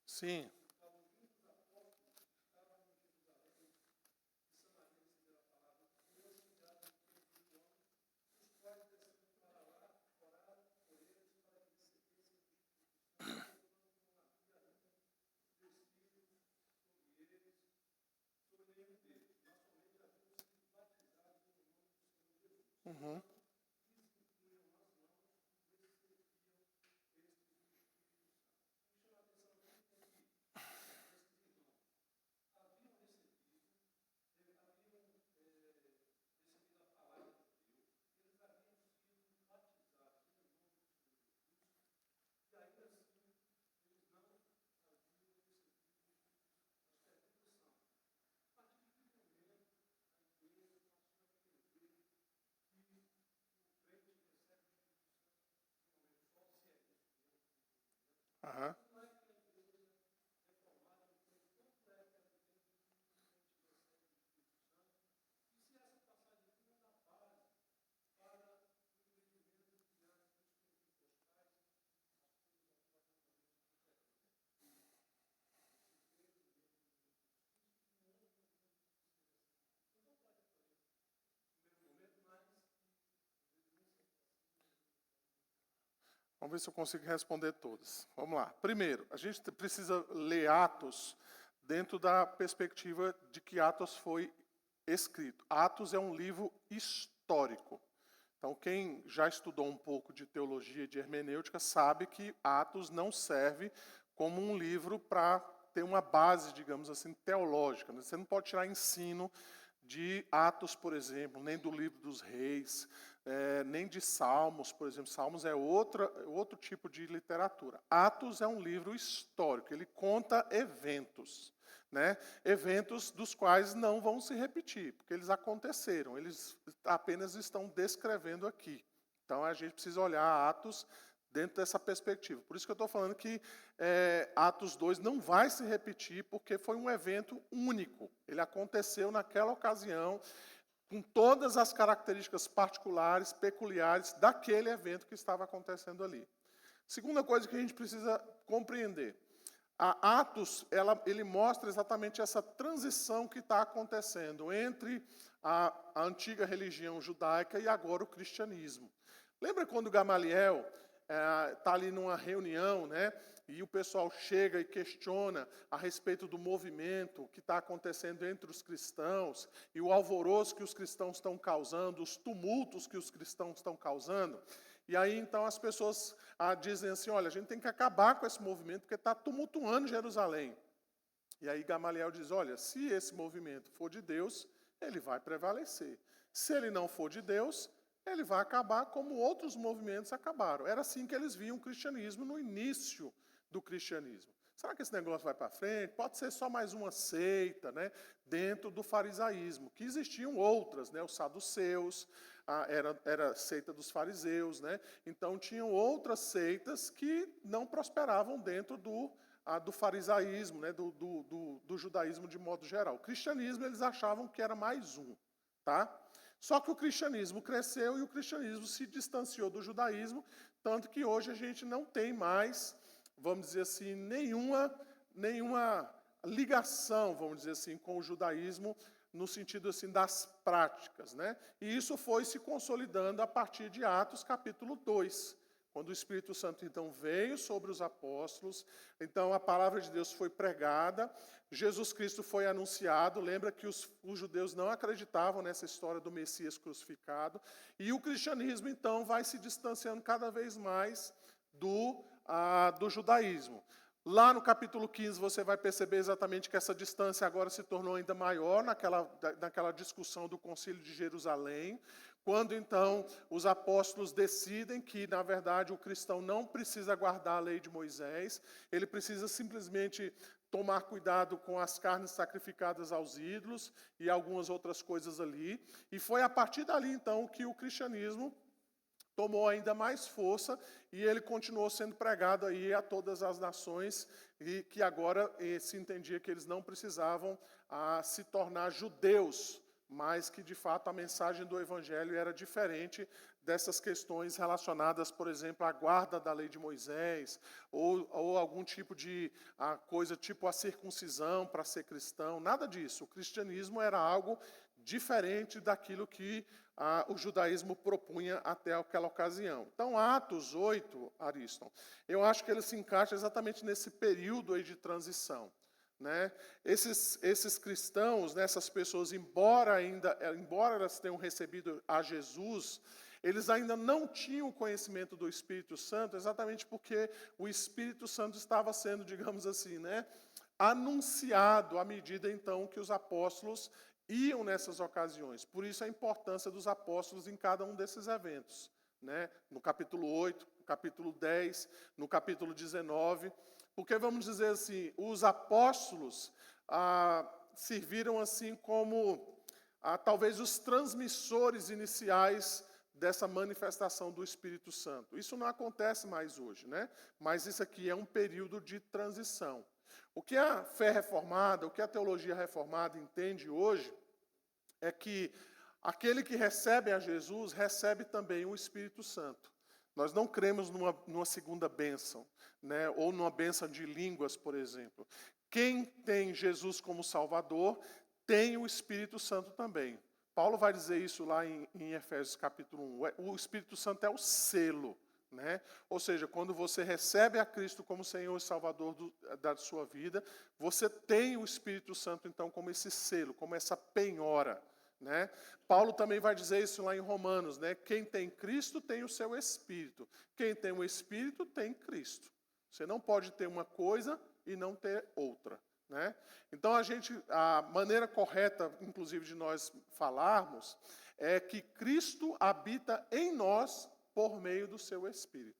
Sim. Uhum. Aham. Vamos ver se eu consigo responder todas. Vamos lá. Primeiro, a gente precisa ler Atos dentro da perspectiva de que Atos foi escrito. Atos é um livro histórico. Então, quem já estudou um pouco de teologia e de hermenêutica sabe que Atos não serve como um livro para ter uma base, digamos assim, teológica. Você não pode tirar ensino de Atos, por exemplo, nem do livro dos reis, nem de Salmos, por exemplo. Salmos é outro tipo de literatura. Atos é um livro histórico, ele conta eventos, né? Eventos dos quais não vão se repetir, porque eles aconteceram, eles apenas estão descrevendo aqui. Então a gente precisa olhar Atos dentro dessa perspectiva. Por isso que eu estou falando que Atos 2 não vai se repetir, porque foi um evento único. Ele aconteceu naquela ocasião, com todas as características particulares, peculiares daquele evento que estava acontecendo ali. Segunda coisa que a gente precisa compreender. A Atos, ele mostra exatamente essa transição que está acontecendo entre a antiga religião judaica e agora o cristianismo. Lembra quando Gamaliel está ali numa reunião, né, e o pessoal chega e questiona a respeito do movimento que está acontecendo entre os cristãos e o alvoroço que os cristãos estão causando, os tumultos que os cristãos estão causando? E aí, então, as pessoas dizem assim, olha, a gente tem que acabar com esse movimento porque está tumultuando Jerusalém. E aí Gamaliel diz, olha, se esse movimento for de Deus, ele vai prevalecer. Se ele não for de Deus, ele vai acabar como outros movimentos acabaram. Era assim que eles viam o cristianismo no início do cristianismo. Será que esse negócio vai para frente? Pode ser só mais uma seita, né, dentro do farisaísmo, que existiam outras, né, os saduceus, era a seita dos fariseus, né, então tinham outras seitas que não prosperavam dentro do farisaísmo, né, do judaísmo de modo geral. O cristianismo eles achavam que era mais um, tá? Só que o cristianismo cresceu e o cristianismo se distanciou do judaísmo, tanto que hoje a gente não tem mais, vamos dizer assim, nenhuma ligação, vamos dizer assim, com o judaísmo no sentido assim das práticas, né? E isso foi se consolidando a partir de Atos capítulo 2, quando o Espírito Santo então veio sobre os apóstolos, então a palavra de Deus foi pregada, Jesus Cristo foi anunciado, lembra que os judeus não acreditavam nessa história do Messias crucificado, e o cristianismo então vai se distanciando cada vez mais do judaísmo. Lá no capítulo 15, você vai perceber exatamente que essa distância agora se tornou ainda maior naquela discussão do Concílio de Jerusalém, quando então os apóstolos decidem que, na verdade, o cristão não precisa guardar a lei de Moisés, ele precisa simplesmente tomar cuidado com as carnes sacrificadas aos ídolos e algumas outras coisas ali. E foi a partir dali, então, que o cristianismo tomou ainda mais força e ele continuou sendo pregado aí a todas as nações e que agora se entendia que eles não precisavam se tornar judeus, mas que de fato a mensagem do evangelho era diferente dessas questões relacionadas, por exemplo, à guarda da lei de Moisés ou algum tipo de coisa tipo a circuncisão para ser cristão, nada disso. O cristianismo era algo diferente daquilo que o judaísmo propunha até aquela ocasião. Então, Atos 8, Ariston, eu acho que ele se encaixa exatamente nesse período aí de transição. Né? Esses cristãos, né, essas pessoas, embora elas tenham recebido a Jesus, eles ainda não tinham conhecimento do Espírito Santo, exatamente porque o Espírito Santo estava sendo, digamos assim, né, anunciado à medida então que os apóstolos iam nessas ocasiões. Por isso a importância dos apóstolos em cada um desses eventos. Né? No capítulo 8, no capítulo 10, no capítulo 19. Porque, vamos dizer assim, os apóstolos serviram assim como talvez os transmissores iniciais dessa manifestação do Espírito Santo. Isso não acontece mais hoje, né? Mas isso aqui é um período de transição. O que a fé reformada, o que a teologia reformada entende hoje, é que aquele que recebe a Jesus recebe também o Espírito Santo. Nós não cremos numa segunda bênção, né? Ou numa bênção de línguas, por exemplo. Quem tem Jesus como Salvador, tem o Espírito Santo também. Paulo vai dizer isso lá em Efésios capítulo 1. O Espírito Santo é o selo. Né? Ou seja, quando você recebe a Cristo como Senhor e Salvador da sua vida, você tem o Espírito Santo, então, como esse selo, como essa penhora. Né? Paulo também vai dizer isso lá em Romanos, né? Quem tem Cristo tem o seu Espírito. Quem tem o Espírito tem Cristo. Você não pode ter uma coisa e não ter outra. Né? Então, a maneira correta, inclusive, de nós falarmos, é que Cristo habita em nós por meio do seu Espírito.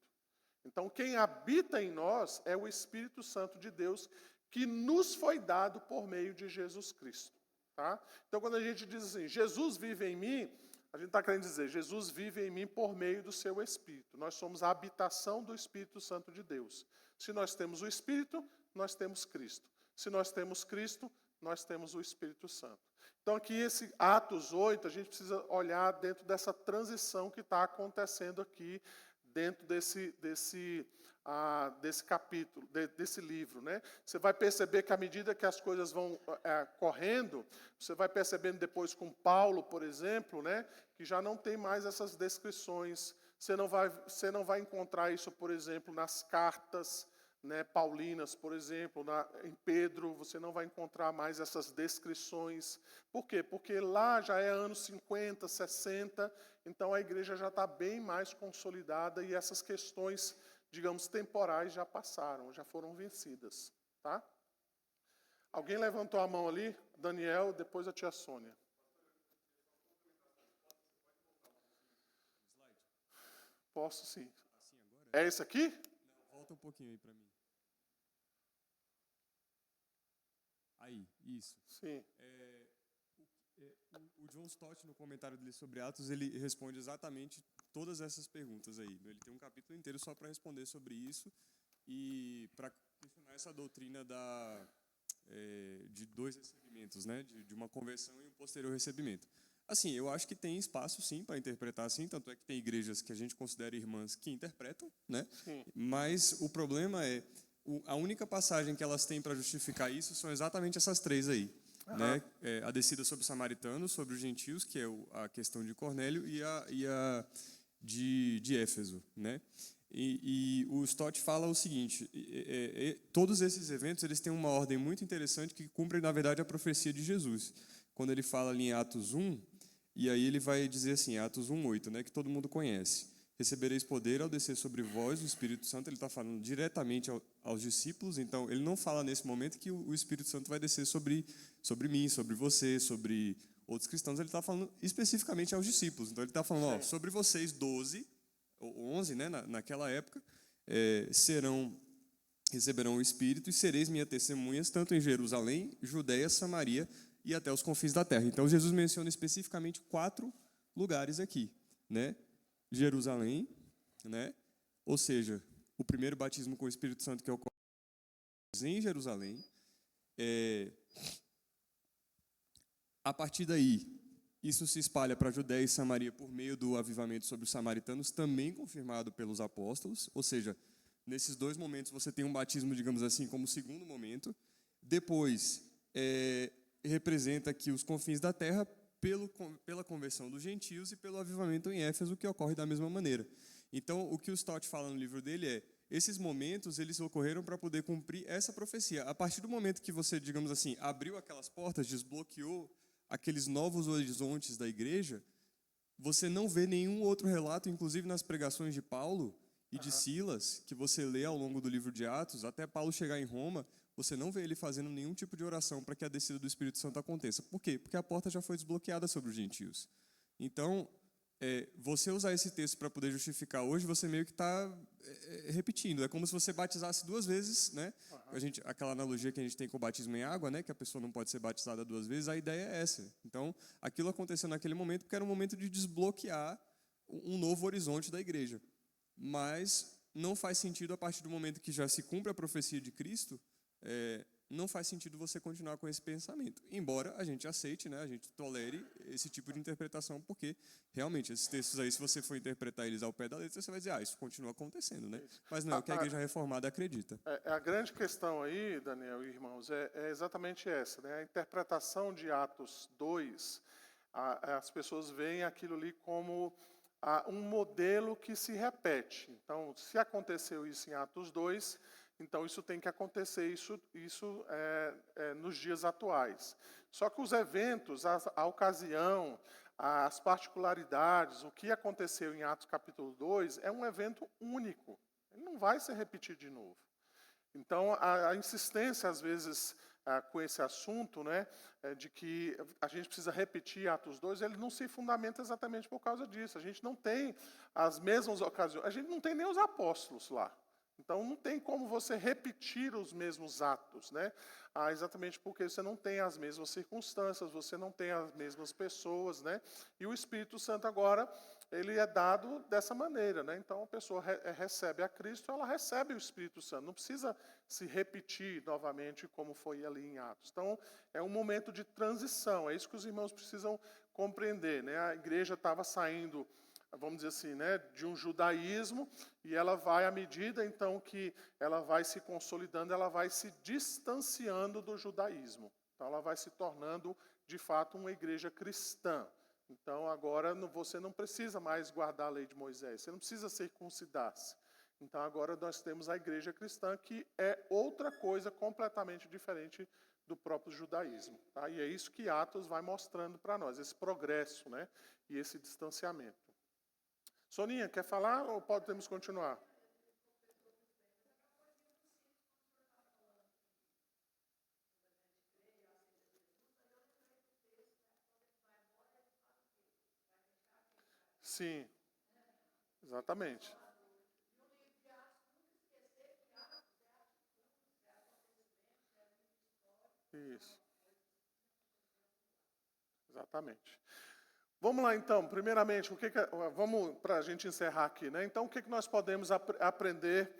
Então, quem habita em nós é o Espírito Santo de Deus, que nos foi dado por meio de Jesus Cristo. Tá? Então, quando a gente diz assim, Jesus vive em mim, a gente está querendo dizer, Jesus vive em mim por meio do seu Espírito. Nós somos a habitação do Espírito Santo de Deus. Se nós temos o Espírito, nós temos Cristo. Se nós temos Cristo, nós temos o Espírito Santo. Então, aqui, esse Atos 8, a gente precisa olhar dentro dessa transição que está acontecendo aqui, dentro desse capítulo, desse livro. Né? Você vai perceber que à medida que as coisas vão correndo, você vai percebendo depois com Paulo, por exemplo, né, que já não tem mais essas descrições. Você não vai encontrar isso, por exemplo, nas cartas, né, paulinas, por exemplo, em Pedro, você não vai encontrar mais essas descrições. Por quê? Porque lá já é anos 50, 60, então a igreja já está bem mais consolidada e essas questões, digamos, temporais já passaram, já foram vencidas. Tá? Alguém levantou a mão ali? Daniel, depois a tia Sônia. Posso sim. É esse aqui? Não, volta um pouquinho aí para mim. Aí, isso. Sim. O John Stott, no comentário dele sobre Atos, ele responde exatamente todas essas perguntas aí. Ele tem um capítulo inteiro só para responder sobre isso e para questionar essa doutrina de dois recebimentos, né? De uma conversão e um posterior recebimento. Assim, eu acho que tem espaço, sim, para interpretar assim, tanto é que tem igrejas que a gente considera irmãs que interpretam, né? Sim. Mas o problema é a única passagem que elas têm para justificar isso são exatamente essas três aí. Né? A descida sobre os samaritanos, sobre os gentios, que é a questão de Cornélio, e a de Éfeso. Né? E o Stott fala o seguinte, todos esses eventos eles têm uma ordem muito interessante que cumpre, na verdade, a profecia de Jesus. Quando ele fala ali em Atos 1, e aí ele vai dizer assim, Atos 1:8, né, que todo mundo conhece. Recebereis poder ao descer sobre vós o Espírito Santo. Ele está falando diretamente aos discípulos. Então, ele não fala nesse momento que o Espírito Santo vai descer sobre mim, sobre você, sobre outros cristãos. Ele está falando especificamente aos discípulos. Então, ele está falando, ó, sobre vocês 12, ou 11, né, naquela época, receberão o Espírito e sereis minhas testemunhas, tanto em Jerusalém, Judeia, Samaria e até os confins da terra. Então, Jesus menciona especificamente 4 lugares aqui, né? Jerusalém, né? Ou seja, o primeiro batismo com o Espírito Santo que ocorre em Jerusalém. A partir daí, isso se espalha para a Judéia e Samaria por meio do avivamento sobre os samaritanos, também confirmado pelos apóstolos. Ou seja, nesses 2 momentos você tem um batismo, digamos assim, como segundo momento. Depois, representa aqui os confins da terra pela conversão dos gentios e pelo avivamento em Éfeso, que ocorre da mesma maneira. Então, o que o Stott fala no livro dele esses momentos eles ocorreram para poder cumprir essa profecia. A partir do momento que você, digamos assim, abriu aquelas portas, desbloqueou aqueles novos horizontes da igreja, você não vê nenhum outro relato, inclusive nas pregações de Paulo e de Silas, que você lê ao longo do livro de Atos, até Paulo chegar em Roma, você não vê ele fazendo nenhum tipo de oração para que a descida do Espírito Santo aconteça. Por quê? Porque a porta já foi desbloqueada sobre os gentios. Então, você usar esse texto para poder justificar hoje, você meio que está repetindo. É como se você batizasse 2 vezes, né? Aquela analogia que a gente tem com o batismo em água, né? Que a pessoa não pode ser batizada 2 vezes, a ideia é essa. Então, aquilo aconteceu naquele momento porque era um momento de desbloquear um novo horizonte da igreja. Mas não faz sentido a partir do momento que já se cumpre a profecia de Cristo, não faz sentido você continuar com esse pensamento. Embora a gente aceite, né, a gente tolere esse tipo de interpretação, porque realmente esses textos aí, se você for interpretar eles ao pé da letra, você vai dizer, isso continua acontecendo, né? Mas não é o que a igreja reformada acredita. A grande questão aí, Daniel e irmãos, é exatamente essa, né? A interpretação de Atos 2, as pessoas veem aquilo ali como um modelo que se repete. Então, se aconteceu isso em Atos 2, então isso tem que acontecer nos dias atuais. Só que os eventos, a ocasião, as particularidades, o que aconteceu em Atos capítulo 2 é um evento único. Ele não vai se repetir de novo. Então, a insistência, às vezes, com esse assunto, né, de que a gente precisa repetir Atos 2, ele não se fundamenta exatamente por causa disso. A gente não tem as mesmas ocasiões, a gente não tem nem os apóstolos lá. Então, não tem como você repetir os mesmos atos, né? Exatamente porque você não tem as mesmas circunstâncias, você não tem as mesmas pessoas, né? E o Espírito Santo agora, ele é dado dessa maneira, né? Então, a pessoa recebe a Cristo, ela recebe o Espírito Santo. Não precisa se repetir novamente como foi ali em Atos. Então, é um momento de transição. É isso que os irmãos precisam compreender, né? A igreja estava saindo, vamos dizer assim, né, de um judaísmo, e ela vai, à medida então que ela vai se consolidando, ela vai se distanciando do judaísmo. Então ela vai se tornando, de fato, uma igreja cristã. Então agora você não precisa mais guardar a lei de Moisés, você não precisa circuncidar-se. Então agora nós temos a igreja cristã, que é outra coisa completamente diferente do próprio judaísmo. Tá? E é isso que Atos vai mostrando para nós, esse progresso, né, e esse distanciamento. Soninha, quer falar ou podemos continuar? Sim, exatamente. Isso, exatamente. Vamos lá, então. Primeiramente, vamos para a gente encerrar aqui, né? Então, o que nós podemos aprender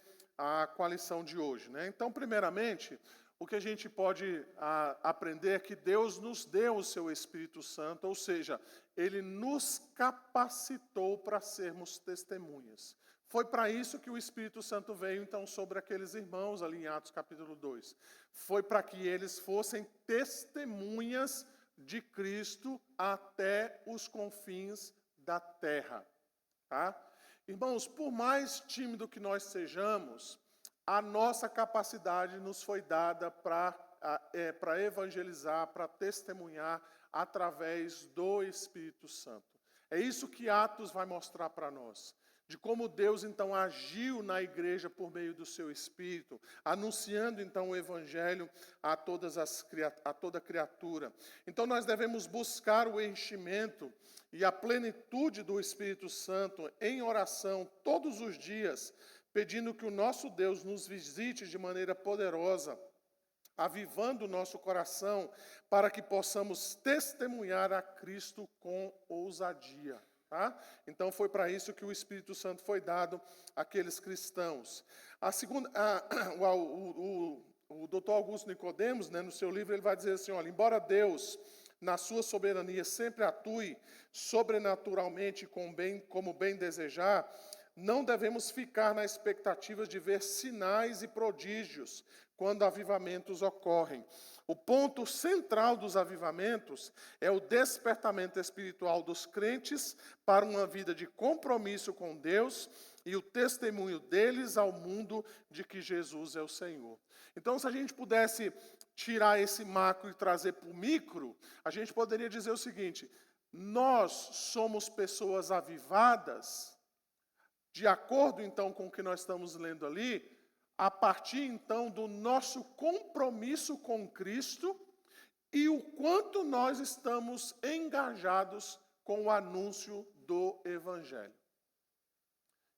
com a lição de hoje, né? Então, primeiramente, o que a gente pode aprender é que Deus nos deu o seu Espírito Santo, ou seja, Ele nos capacitou para sermos testemunhas. Foi para isso que o Espírito Santo veio, então, sobre aqueles irmãos ali em Atos capítulo 2. Foi para que eles fossem testemunhas de Cristo até os confins da terra. Tá? Irmãos, por mais tímido que nós sejamos, a nossa capacidade nos foi dada para evangelizar, para testemunhar através do Espírito Santo. É isso que Atos vai mostrar para nós. de como Deus então agiu na igreja por meio do seu Espírito, anunciando então o Evangelho a toda criatura. Então nós devemos buscar o enchimento e a plenitude do Espírito Santo em oração todos os dias, pedindo que o nosso Deus nos visite de maneira poderosa, avivando o nosso coração, para que possamos testemunhar a Cristo com ousadia. Tá? Então foi para isso que o Espírito Santo foi dado àqueles cristãos. O Dr. Augusto Nicodemos, né, no seu livro, ele vai dizer assim, olha, embora Deus, na sua soberania, sempre atue sobrenaturalmente como bem desejar, não devemos ficar na expectativa de ver sinais e prodígios quando avivamentos ocorrem. O ponto central dos avivamentos é o despertamento espiritual dos crentes para uma vida de compromisso com Deus e o testemunho deles ao mundo de que Jesus é o Senhor. Então, se a gente pudesse tirar esse macro e trazer para o micro, a gente poderia dizer o seguinte: nós somos pessoas avivadas, de acordo então com o que nós estamos lendo ali, a partir então do nosso compromisso com Cristo e o quanto nós estamos engajados com o anúncio do Evangelho.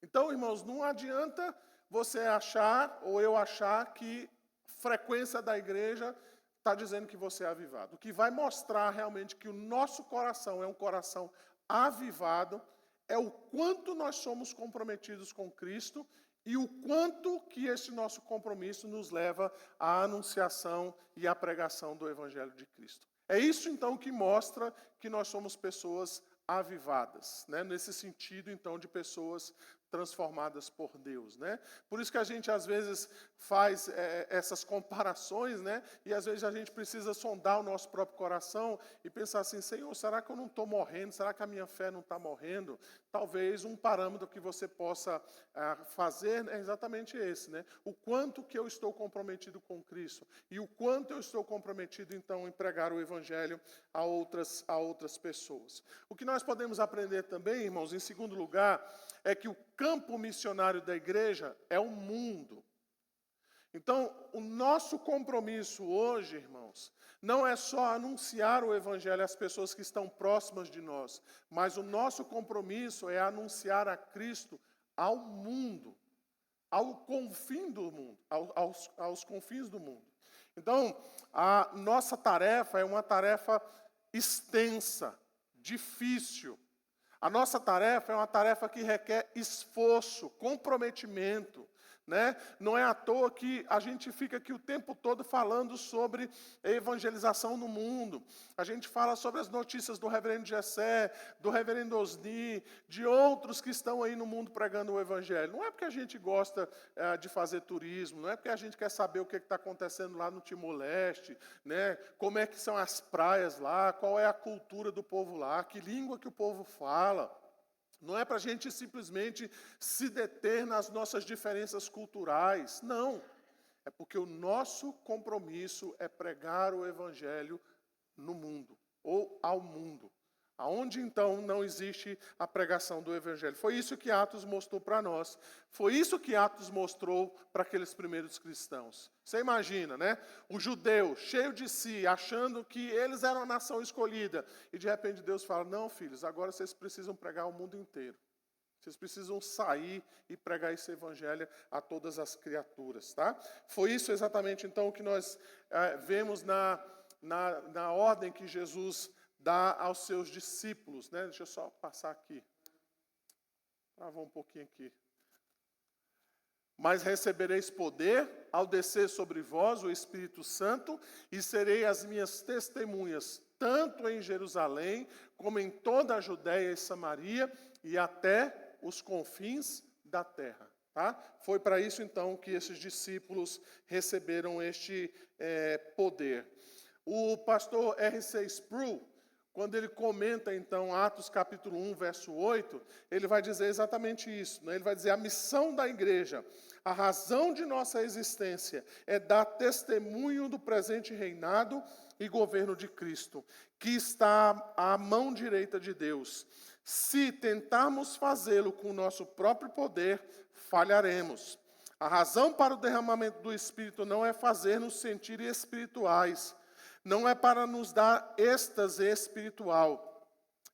Então, irmãos, não adianta você achar, ou eu achar, que frequência da igreja está dizendo que você é avivado. O que vai mostrar realmente que o nosso coração é um coração avivado é o quanto nós somos comprometidos com Cristo e o quanto que esse nosso compromisso nos leva à anunciação e à pregação do Evangelho de Cristo. É isso, então, que mostra que nós somos pessoas avivadas, né? Nesse sentido, então, de pessoas transformadas por Deus, né? Por isso que a gente, às vezes, faz essas comparações, né? E, às vezes, a gente precisa sondar o nosso próprio coração e pensar assim, Senhor, será que eu não estou morrendo? Será que a minha fé não está morrendo? Talvez um parâmetro que você possa fazer é exatamente esse, né? O quanto que eu estou comprometido com Cristo e o quanto eu estou comprometido, então, em pregar o Evangelho a outras pessoas. O que nós podemos aprender também, irmãos, em segundo lugar, é que o campo missionário da igreja é o mundo. Então, o nosso compromisso hoje, irmãos, não é só anunciar o Evangelho às pessoas que estão próximas de nós, mas o nosso compromisso é anunciar a Cristo ao mundo, ao confim do mundo, aos confins do mundo. Então, a nossa tarefa é uma tarefa extensa, difícil. A nossa tarefa é uma tarefa que requer esforço, comprometimento, né? Não é à toa que a gente fica aqui o tempo todo falando sobre evangelização no mundo. A gente fala sobre as notícias do reverendo Jessé, do reverendo Osni, de outros que estão aí no mundo pregando o Evangelho. Não é porque a gente gosta de fazer turismo, não é porque a gente quer saber o que está acontecendo lá no Timor-Leste, né? Como é que são as praias lá, qual é a cultura do povo lá, que língua que o povo fala. Não é para a gente simplesmente se deter nas nossas diferenças culturais, não. É porque o nosso compromisso é pregar o Evangelho no mundo, ou ao mundo. Aonde então não existe a pregação do Evangelho. Foi isso que Atos mostrou para nós. Foi isso que Atos mostrou para aqueles primeiros cristãos. Você imagina, né? O judeu, cheio de si, achando que eles eram a nação escolhida. E de repente Deus fala, não, filhos, agora vocês precisam pregar o mundo inteiro. Vocês precisam sair e pregar esse Evangelho a todas as criaturas, tá? Foi isso exatamente então que nós vemos na ordem que Jesus dá aos seus discípulos, né? Deixa eu só passar aqui. Travou um pouquinho aqui. Mas recebereis poder ao descer sobre vós o Espírito Santo e serei as minhas testemunhas, tanto em Jerusalém, como em toda a Judéia e Samaria e até os confins da terra. Tá? Foi para isso, então, que esses discípulos receberam este poder. O pastor R.C. Sproul, quando ele comenta, então, Atos capítulo 1, verso 8, ele vai dizer exatamente isso. Né? Ele vai dizer, a missão da igreja, a razão de nossa existência é dar testemunho do presente reinado e governo de Cristo, que está à mão direita de Deus, Se tentarmos fazê-lo com o nosso próprio poder, falharemos. A razão para o derramamento do Espírito não é fazer-nos sentir espirituais, não é para nos dar êxtase espiritual.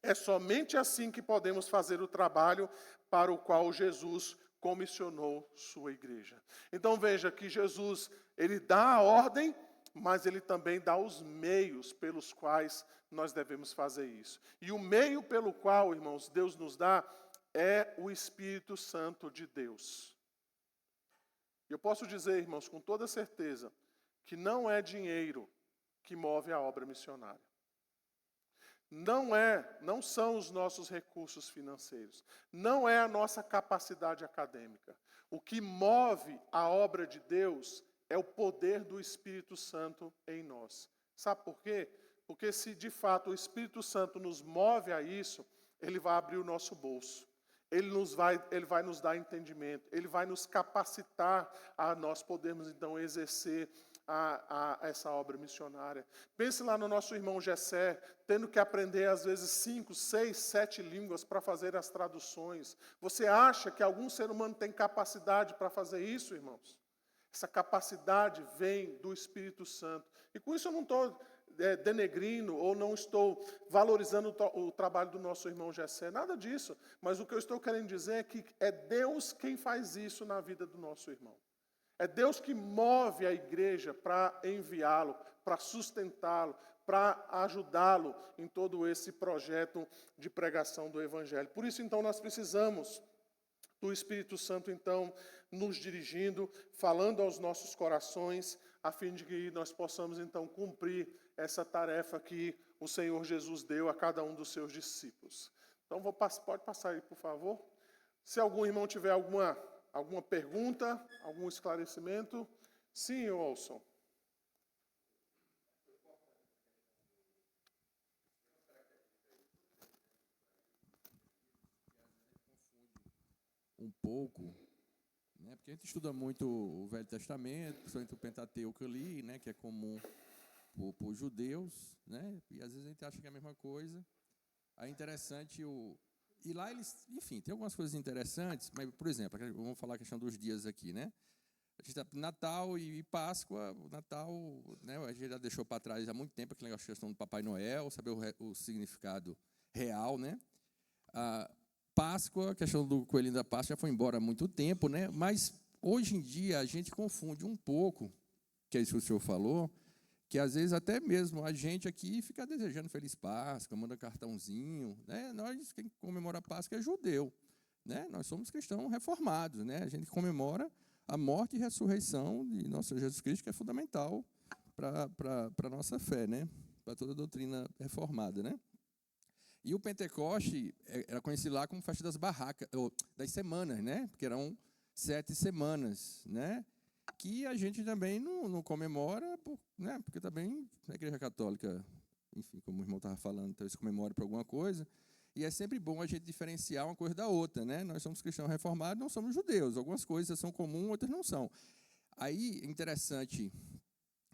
É somente assim que podemos fazer o trabalho para o qual Jesus comissionou sua igreja. Então veja que Jesus, ele dá a ordem, mas ele também dá os meios pelos quais nós devemos fazer isso. E o meio pelo qual, irmãos, Deus nos dá é o Espírito Santo de Deus. Eu posso dizer, irmãos, com toda certeza, que não é dinheiro que move a obra missionária. Não são os nossos recursos financeiros. Não é a nossa capacidade acadêmica. O que move a obra de Deus é o poder do Espírito Santo em nós. Sabe por quê? Porque se de fato o Espírito Santo nos move a isso, ele vai abrir o nosso bolso. Ele vai nos dar entendimento. Ele vai nos capacitar a nós podermos então exercer essa obra missionária. Pense lá no nosso irmão Jessé, tendo que aprender às vezes 5, 6, 7 línguas para fazer as traduções. Você acha que algum ser humano tem capacidade para fazer isso, irmãos? Essa capacidade vem do Espírito Santo. E com isso eu não estou denegrindo ou não estou valorizando o trabalho do nosso irmão Jessé, nada disso. Mas o que eu estou querendo dizer é que é Deus quem faz isso na vida do nosso irmão. É Deus que move a igreja para enviá-lo, para sustentá-lo, para ajudá-lo em todo esse projeto de pregação do Evangelho. Por isso, então, nós precisamos do Espírito Santo, então, nos dirigindo, falando aos nossos corações, a fim de que nós possamos, então, cumprir essa tarefa que o Senhor Jesus deu a cada um dos seus discípulos. Então, pode passar aí, por favor. Se algum irmão tiver alguma pergunta, algum esclarecimento? Sim, Olson. Um pouco, né? Porque a gente estuda muito o Velho Testamento, principalmente o Pentateuco ali, né? Que é comum para os judeus, né? E às vezes a gente acha que é a mesma coisa. Aí é interessante e lá eles, enfim, tem algumas coisas interessantes, mas, por exemplo, vamos falar a questão dos dias aqui, né? A gente tá Natal e Páscoa, o Natal, né? A gente já deixou para trás há muito tempo aquele negócio de questão do Papai Noel, saber o significado real, né? Páscoa, a questão do coelhinho da Páscoa já foi embora há muito tempo, né? Mas hoje em dia a gente confunde um pouco, que é isso que o senhor falou, que às vezes até mesmo a gente aqui fica desejando Feliz Páscoa, manda cartãozinho, né? Nós, quem comemora a Páscoa é judeu, né? Nós somos cristãos reformados, né? A gente comemora a morte e ressurreição de nosso Senhor Jesus Cristo, que é fundamental para a nossa fé, né? Para toda a doutrina reformada, né? E o Pentecoste era conhecido lá como festa das barracas, ou das semanas, né? Porque eram 7 semanas, né? Que a gente também não comemora, né? Porque também na Igreja Católica, enfim, como o irmão estava falando, então eles comemoram por alguma coisa. E é sempre bom a gente diferenciar uma coisa da outra, né? Nós somos cristãos reformados, não somos judeus. Algumas coisas são comuns, outras não são. Aí, interessante,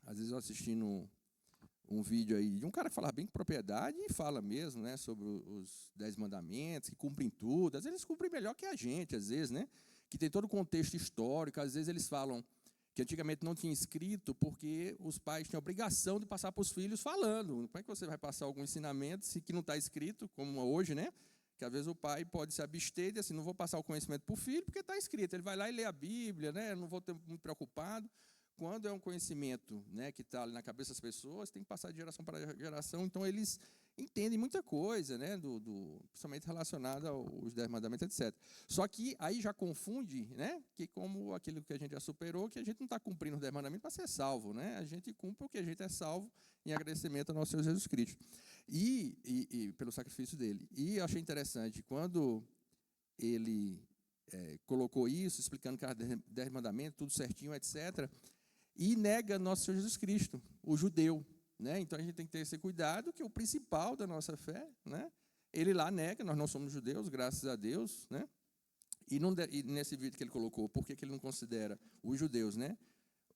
às vezes eu assistindo um vídeo aí de um cara que fala bem com propriedade e fala mesmo, né, sobre os 10 mandamentos, que cumprem tudo. Às vezes eles cumprem melhor que a gente, às vezes, né? Que tem todo o contexto histórico. Às vezes eles falam que antigamente não tinha escrito porque os pais tinham a obrigação de passar para os filhos falando. Como é que você vai passar algum ensinamento se que não está escrito, como hoje, né? Que às vezes o pai pode se abster de assim, não vou passar o conhecimento para o filho porque está escrito. Ele vai lá e lê a Bíblia, né? Não vou ter muito preocupado. Quando é um conhecimento, né, que está ali na cabeça das pessoas, tem que passar de geração para geração, então eles entendem muita coisa, né, principalmente relacionada aos 10 mandamentos, etc. Só que aí já confunde, né, que como aquilo que a gente já superou, que a gente não está cumprindo os 10 mandamentos para ser salvo, né, a gente cumpre porque a gente é salvo em agradecimento ao nosso Senhor Jesus Cristo. E pelo sacrifício dele. E eu achei interessante, quando ele colocou isso, explicando que era 10 mandamentos, tudo certinho, etc., e nega nosso Senhor Jesus Cristo, o judeu, né? Então a gente tem que ter esse cuidado, que é o principal da nossa fé, né? Ele lá nega, nós não somos judeus, graças a Deus, né? E nesse vídeo que ele colocou, por que ele não considera os judeus, né?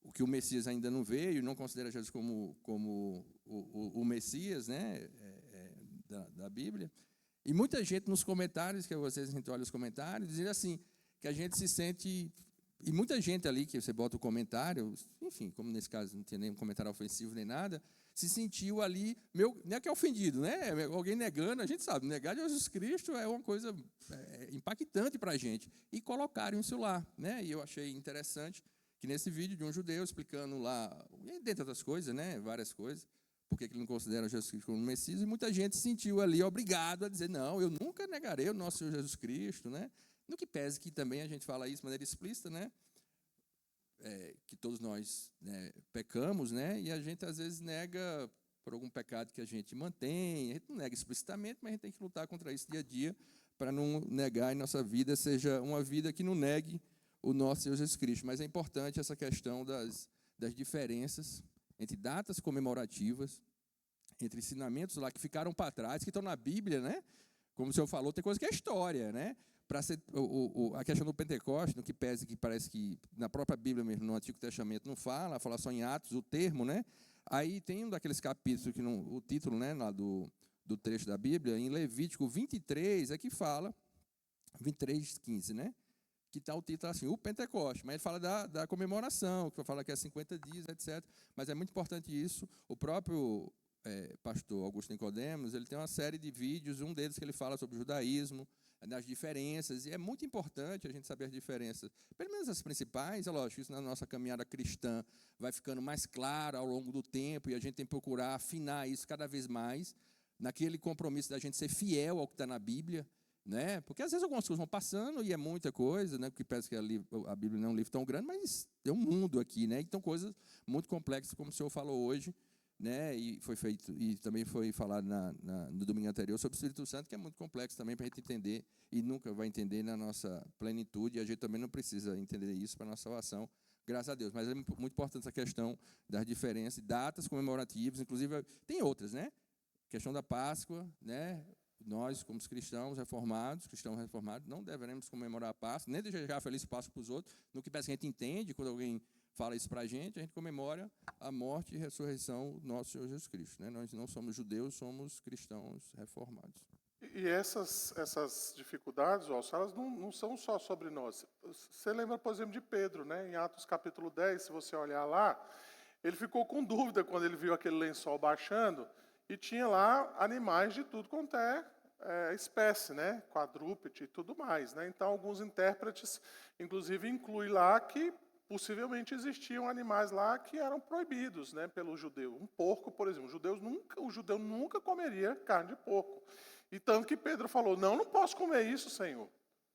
O que o Messias ainda não veio, não considera Jesus como o Messias, né? Da Bíblia. E muita gente nos comentários, que vocês olham os comentários, dizendo assim, que a gente se sente... E muita gente ali, que você bota o comentário, enfim, como nesse caso não tinha nenhum comentário ofensivo nem nada, se sentiu ali, não é que é ofendido, né? Alguém negando, a gente sabe, negar Jesus Cristo é uma coisa impactante para a gente. E colocaram isso lá, né? E eu achei interessante que nesse vídeo de um judeu explicando lá, dentre outras coisas, né? Várias coisas, porque ele não considera Jesus Cristo como Messias, e muita gente se sentiu ali obrigado a dizer, não, eu nunca negarei o nosso Senhor Jesus Cristo, né? No que pese que também a gente fala isso de maneira explícita, né? Que todos nós, né, pecamos, né? E a gente às vezes nega por algum pecado que a gente mantém. A gente não nega explicitamente, mas a gente tem que lutar contra isso dia a dia para não negar em nossa vida, seja uma vida que não negue o nosso Senhor Jesus Cristo. Mas é importante essa questão das diferenças entre datas comemorativas, entre ensinamentos lá que ficaram para trás, que estão na Bíblia, né? Como o senhor falou, tem coisa que é história, né? Para ser a questão do Pentecostes, no que pese que parece que na própria Bíblia mesmo, no Antigo Testamento, não fala só em Atos, o termo, né? Aí tem um daqueles capítulos, que não, o título, né, lá do trecho da Bíblia, em Levítico 23, é que fala, 23:15, né? Que está o título assim, o Pentecostes, mas ele fala da comemoração, que fala que é 50 dias, etc. Mas é muito importante isso. O próprio pastor Augusto Nicodemos, ele tem uma série de vídeos, um deles que ele fala sobre o judaísmo, das diferenças, e é muito importante a gente saber as diferenças, pelo menos as principais. É lógico, isso na nossa caminhada cristã vai ficando mais claro ao longo do tempo, e a gente tem que procurar afinar isso cada vez mais, naquele compromisso da gente ser fiel ao que está na Bíblia, né? Porque às vezes algumas coisas vão passando, e é muita coisa, né? Porque parece que a Bíblia não é um livro tão grande, mas tem um mundo aqui, né? Então, coisas muito complexas, como o senhor falou hoje, né? E foi feito, e também foi falado no domingo anterior sobre o Espírito Santo, que é muito complexo também para a gente entender, e nunca vai entender na nossa plenitude, e a gente também não precisa entender isso para a nossa salvação, graças a Deus. Mas é muito importante essa questão das diferenças, datas comemorativas, inclusive tem outras, né? Questão da Páscoa, né? Nós, como cristãos reformados, não deveremos comemorar a Páscoa, nem desejar feliz Páscoa para os outros, no que parece que a gente entende, quando alguém fala isso para a gente comemora a morte e ressurreição do nosso Senhor Jesus Cristo, né? Nós não somos judeus, somos cristãos reformados. E essas dificuldades, Walson, elas não são só sobre nós. Você lembra, por exemplo, de Pedro, né? Em Atos capítulo 10, se você olhar lá, ele ficou com dúvida quando ele viu aquele lençol baixando, e tinha lá animais de tudo quanto é espécie, né? Quadrúpede e tudo mais, né? Então, alguns intérpretes, inclusive, incluem lá que possivelmente existiam animais lá que eram proibidos, né, pelo judeu. Um porco, por exemplo. O judeu nunca comeria carne de porco. E tanto que Pedro falou, não posso comer isso, Senhor.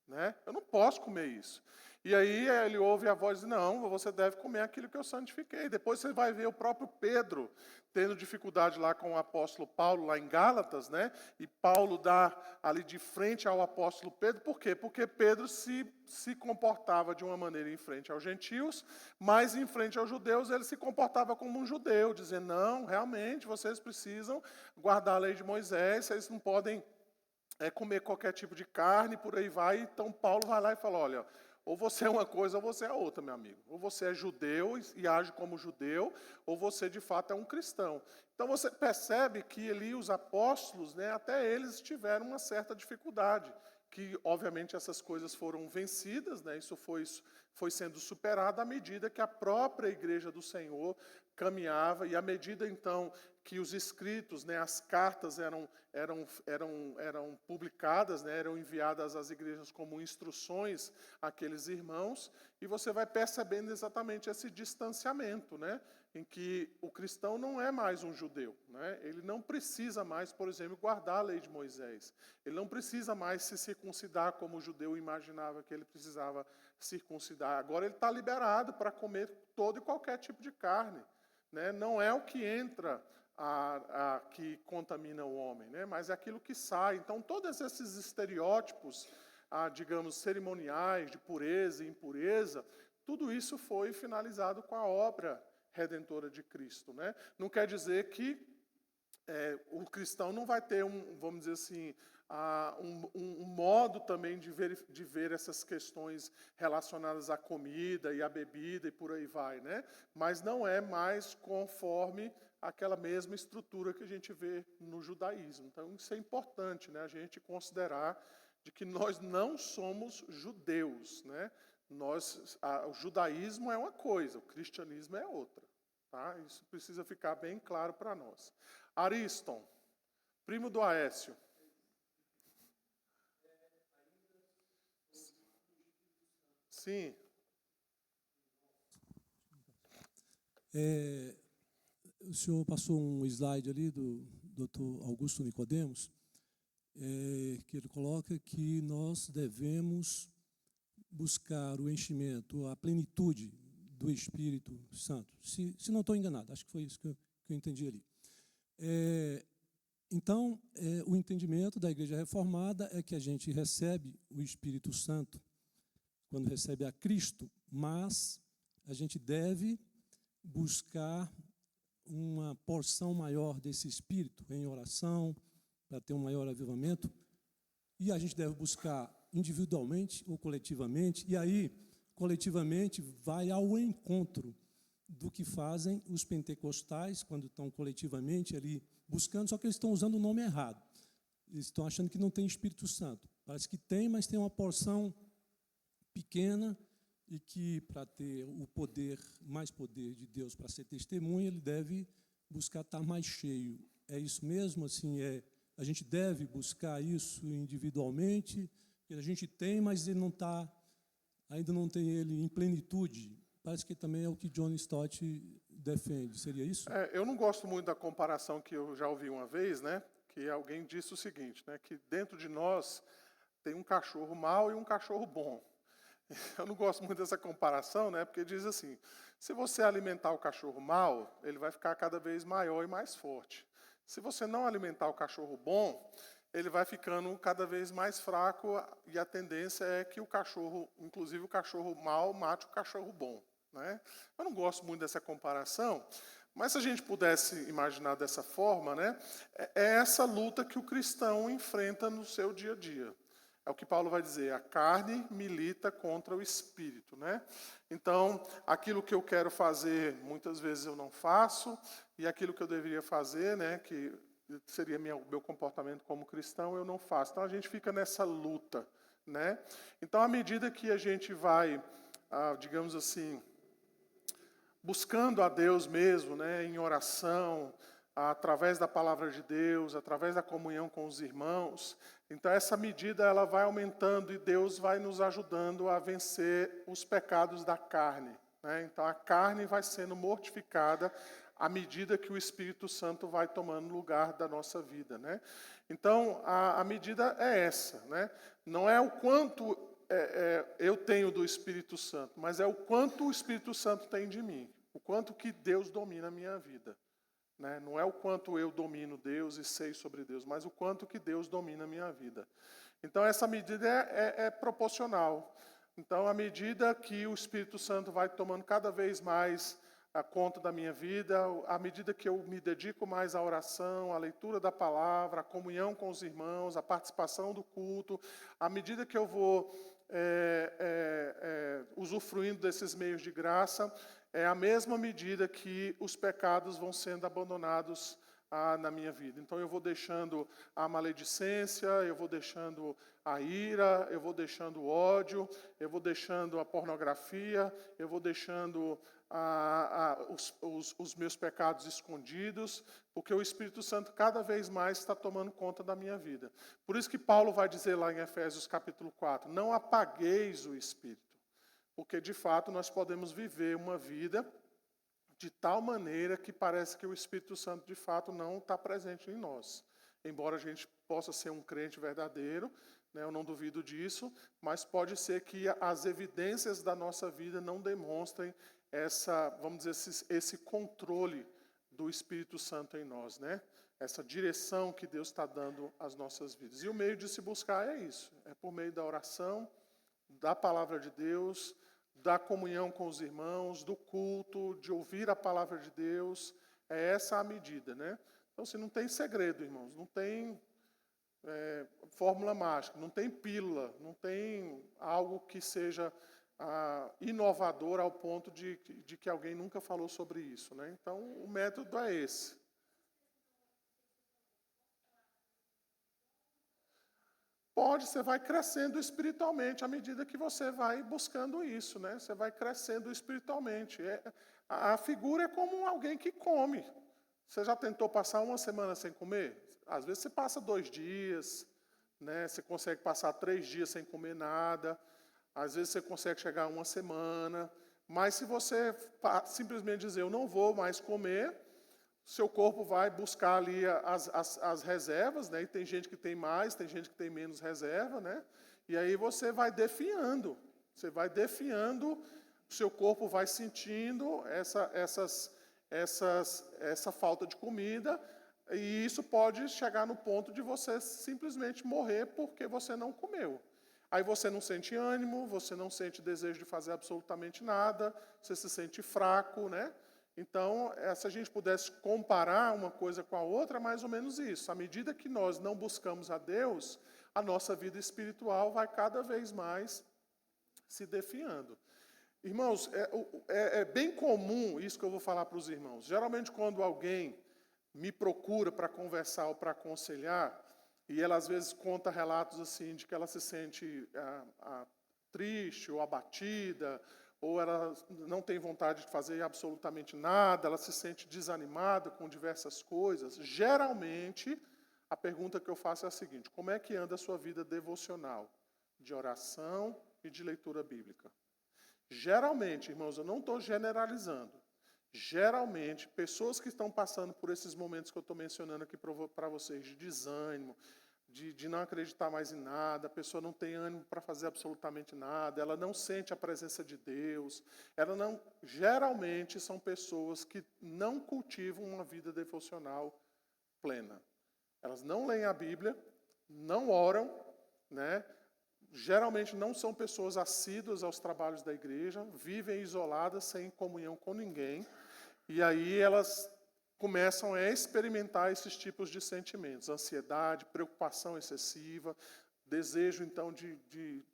Né? Eu não posso comer isso. E aí ele ouve a voz e diz, não, você deve comer aquilo que eu santifiquei. Depois você vai ver o próprio Pedro tendo dificuldade lá com o apóstolo Paulo, lá em Gálatas, né? E Paulo dá ali de frente ao apóstolo Pedro. Por quê? Porque Pedro se comportava de uma maneira em frente aos gentios, mas em frente aos judeus ele se comportava como um judeu, dizendo, não, realmente, vocês precisam guardar a lei de Moisés, vocês não podem comer qualquer tipo de carne, por aí vai. Então Paulo vai lá e fala, olha, ou você é uma coisa ou você é outra, meu amigo. Ou você é judeu e age como judeu, ou você de fato é um cristão. Então você percebe que ali os apóstolos, né, até eles tiveram uma certa dificuldade, que obviamente essas coisas foram vencidas, né, isso foi sendo superado à medida que a própria igreja do Senhor caminhava, e à medida então que os escritos, né, as cartas eram publicadas, né, eram enviadas às igrejas como instruções àqueles irmãos, e você vai percebendo exatamente esse distanciamento, né, em que o cristão não é mais um judeu, né, ele não precisa mais, por exemplo, guardar a lei de Moisés, ele não precisa mais se circuncidar como o judeu imaginava que ele precisava circuncidar, agora ele está liberado para comer todo e qualquer tipo de carne, né, não é o que entra que contamina o homem, né? Mas é aquilo que sai. Então, todos esses estereótipos, digamos, cerimoniais, de pureza e impureza, tudo isso foi finalizado com a obra redentora de Cristo, né? Não quer dizer que o cristão não vai ter vamos dizer assim, um modo também de ver essas questões relacionadas à comida e à bebida e por aí vai, né? Mas não é mais conforme aquela mesma estrutura que a gente vê no judaísmo. Então isso é importante, né? A gente considerar de que nós não somos judeus, né? O judaísmo é uma coisa, o cristianismo é outra, tá? Isso precisa ficar bem claro para nós. Ariston, primo do Aécio. Sim. O senhor passou um slide ali do Dr. Augusto Nicodemos, que ele coloca que nós devemos buscar o enchimento, a plenitude do Espírito Santo. Se não estou enganado, acho que foi isso que eu entendi ali. Então, o entendimento da Igreja Reformada é que a gente recebe o Espírito Santo quando recebe a Cristo, mas a gente deve buscar uma porção maior desse Espírito em oração, para ter um maior avivamento, e a gente deve buscar individualmente ou coletivamente, e aí, coletivamente, vai ao encontro do que fazem os pentecostais, quando estão coletivamente ali buscando, só que eles estão usando o nome errado. Eles estão achando que não tem Espírito Santo. Parece que tem, mas tem uma porção pequena, e que para ter o poder, mais poder de Deus para ser testemunha, ele deve buscar estar mais cheio. É isso mesmo? Assim, a gente deve buscar isso individualmente, que a gente tem, mas ele ainda não tem ele em plenitude. Parece que também é o que John Stott defende. Seria isso? Eu não gosto muito da comparação que eu já ouvi uma vez, né? Que alguém disse o seguinte, né? Que dentro de nós tem um cachorro mau e um cachorro bom. Eu não gosto muito dessa comparação, né? Porque diz assim, se você alimentar o cachorro mau, ele vai ficar cada vez maior e mais forte. Se você não alimentar o cachorro bom, ele vai ficando cada vez mais fraco, e a tendência é que o cachorro, inclusive o cachorro mau, mate o cachorro bom, né? Eu não gosto muito dessa comparação, mas se a gente pudesse imaginar dessa forma, né? É essa luta que o cristão enfrenta no seu dia a dia. É o que Paulo vai dizer, a carne milita contra o espírito, né? Então, aquilo que eu quero fazer, muitas vezes eu não faço, e aquilo que eu deveria fazer, né, que seria meu comportamento como cristão, eu não faço. Então, a gente fica nessa luta, né? Então, à medida que a gente vai, digamos assim, buscando a Deus mesmo, né, em oração, através da palavra de Deus, através da comunhão com os irmãos, então essa medida ela vai aumentando e Deus vai nos ajudando a vencer os pecados da carne, né? Então a carne vai sendo mortificada à medida que o Espírito Santo vai tomando lugar da nossa vida, né? Então a medida é essa, né? Não é o quanto eu tenho do Espírito Santo, mas é o quanto o Espírito Santo tem de mim, o quanto que Deus domina a minha vida. Né? Não é o quanto eu domino Deus e sei sobre Deus, mas o quanto que Deus domina a minha vida. Então, essa medida é proporcional. Então, à medida que o Espírito Santo vai tomando cada vez mais a conta da minha vida, à medida que eu me dedico mais à oração, à leitura da palavra, à comunhão com os irmãos, à participação do culto, à medida que eu vou usufruindo desses meios de graça, é a mesma medida que os pecados vão sendo abandonados na minha vida. Então eu vou deixando a maledicência, eu vou deixando a ira, eu vou deixando o ódio, eu vou deixando a pornografia, eu vou deixando os meus pecados escondidos, porque o Espírito Santo cada vez mais está tomando conta da minha vida. Por isso que Paulo vai dizer lá em Efésios capítulo 4, não apagueis o Espírito. Porque, de fato, nós podemos viver uma vida de tal maneira que parece que o Espírito Santo, de fato, não está presente em nós. Embora a gente possa ser um crente verdadeiro, né, eu não duvido disso, mas pode ser que as evidências da nossa vida não demonstrem vamos dizer, esse controle do Espírito Santo em nós, né? Essa direção que Deus está dando às nossas vidas. E o meio de se buscar é isso, é por meio da oração, da palavra de Deus, da comunhão com os irmãos, do culto, de ouvir a palavra de Deus, é essa a medida, né? Então, assim, não tem segredo, irmãos, não tem fórmula mágica, não tem pílula, não tem algo que seja inovador ao ponto de que alguém nunca falou sobre isso, né? Então, o método é esse. Você vai crescendo espiritualmente à medida que você vai buscando isso, né? Você vai crescendo espiritualmente. A figura é como alguém que come. Você já tentou passar uma semana sem comer? Às vezes você passa 2 dias, né? Você consegue passar 3 dias sem comer nada. Às vezes você consegue chegar a uma semana. Mas se você simplesmente dizer, eu não vou mais comer, seu corpo vai buscar ali as reservas, né? E tem gente que tem mais, tem gente que tem menos reserva, né? E aí você vai definhando. Você vai definhando, o seu corpo vai sentindo essa falta de comida, e isso pode chegar no ponto de você simplesmente morrer porque você não comeu. Aí você não sente ânimo, você não sente desejo de fazer absolutamente nada, você se sente fraco, né? Então, se a gente pudesse comparar uma coisa com a outra, é mais ou menos isso. À medida que nós não buscamos a Deus, a nossa vida espiritual vai cada vez mais se definhando. Irmãos, é bem comum isso que eu vou falar para os irmãos. Geralmente, quando alguém me procura para conversar ou para aconselhar, e ela às vezes conta relatos assim de que ela se sente triste ou abatida, ou ela não tem vontade de fazer absolutamente nada, ela se sente desanimada com diversas coisas. Geralmente, a pergunta que eu faço é a seguinte: como é que anda a sua vida devocional, de oração e de leitura bíblica? Geralmente, irmãos, eu não estou generalizando. Geralmente, pessoas que estão passando por esses momentos que eu estou mencionando aqui para vocês, de desânimo, de não acreditar mais em nada, a pessoa não tem ânimo para fazer absolutamente nada, ela não sente a presença de Deus, geralmente são pessoas que não cultivam uma vida devocional plena. Elas não leem a Bíblia, não oram, né? Geralmente não são pessoas assíduas aos trabalhos da igreja, vivem isoladas, sem comunhão com ninguém, e aí elas começam a experimentar esses tipos de sentimentos: ansiedade, preocupação excessiva, desejo, então, de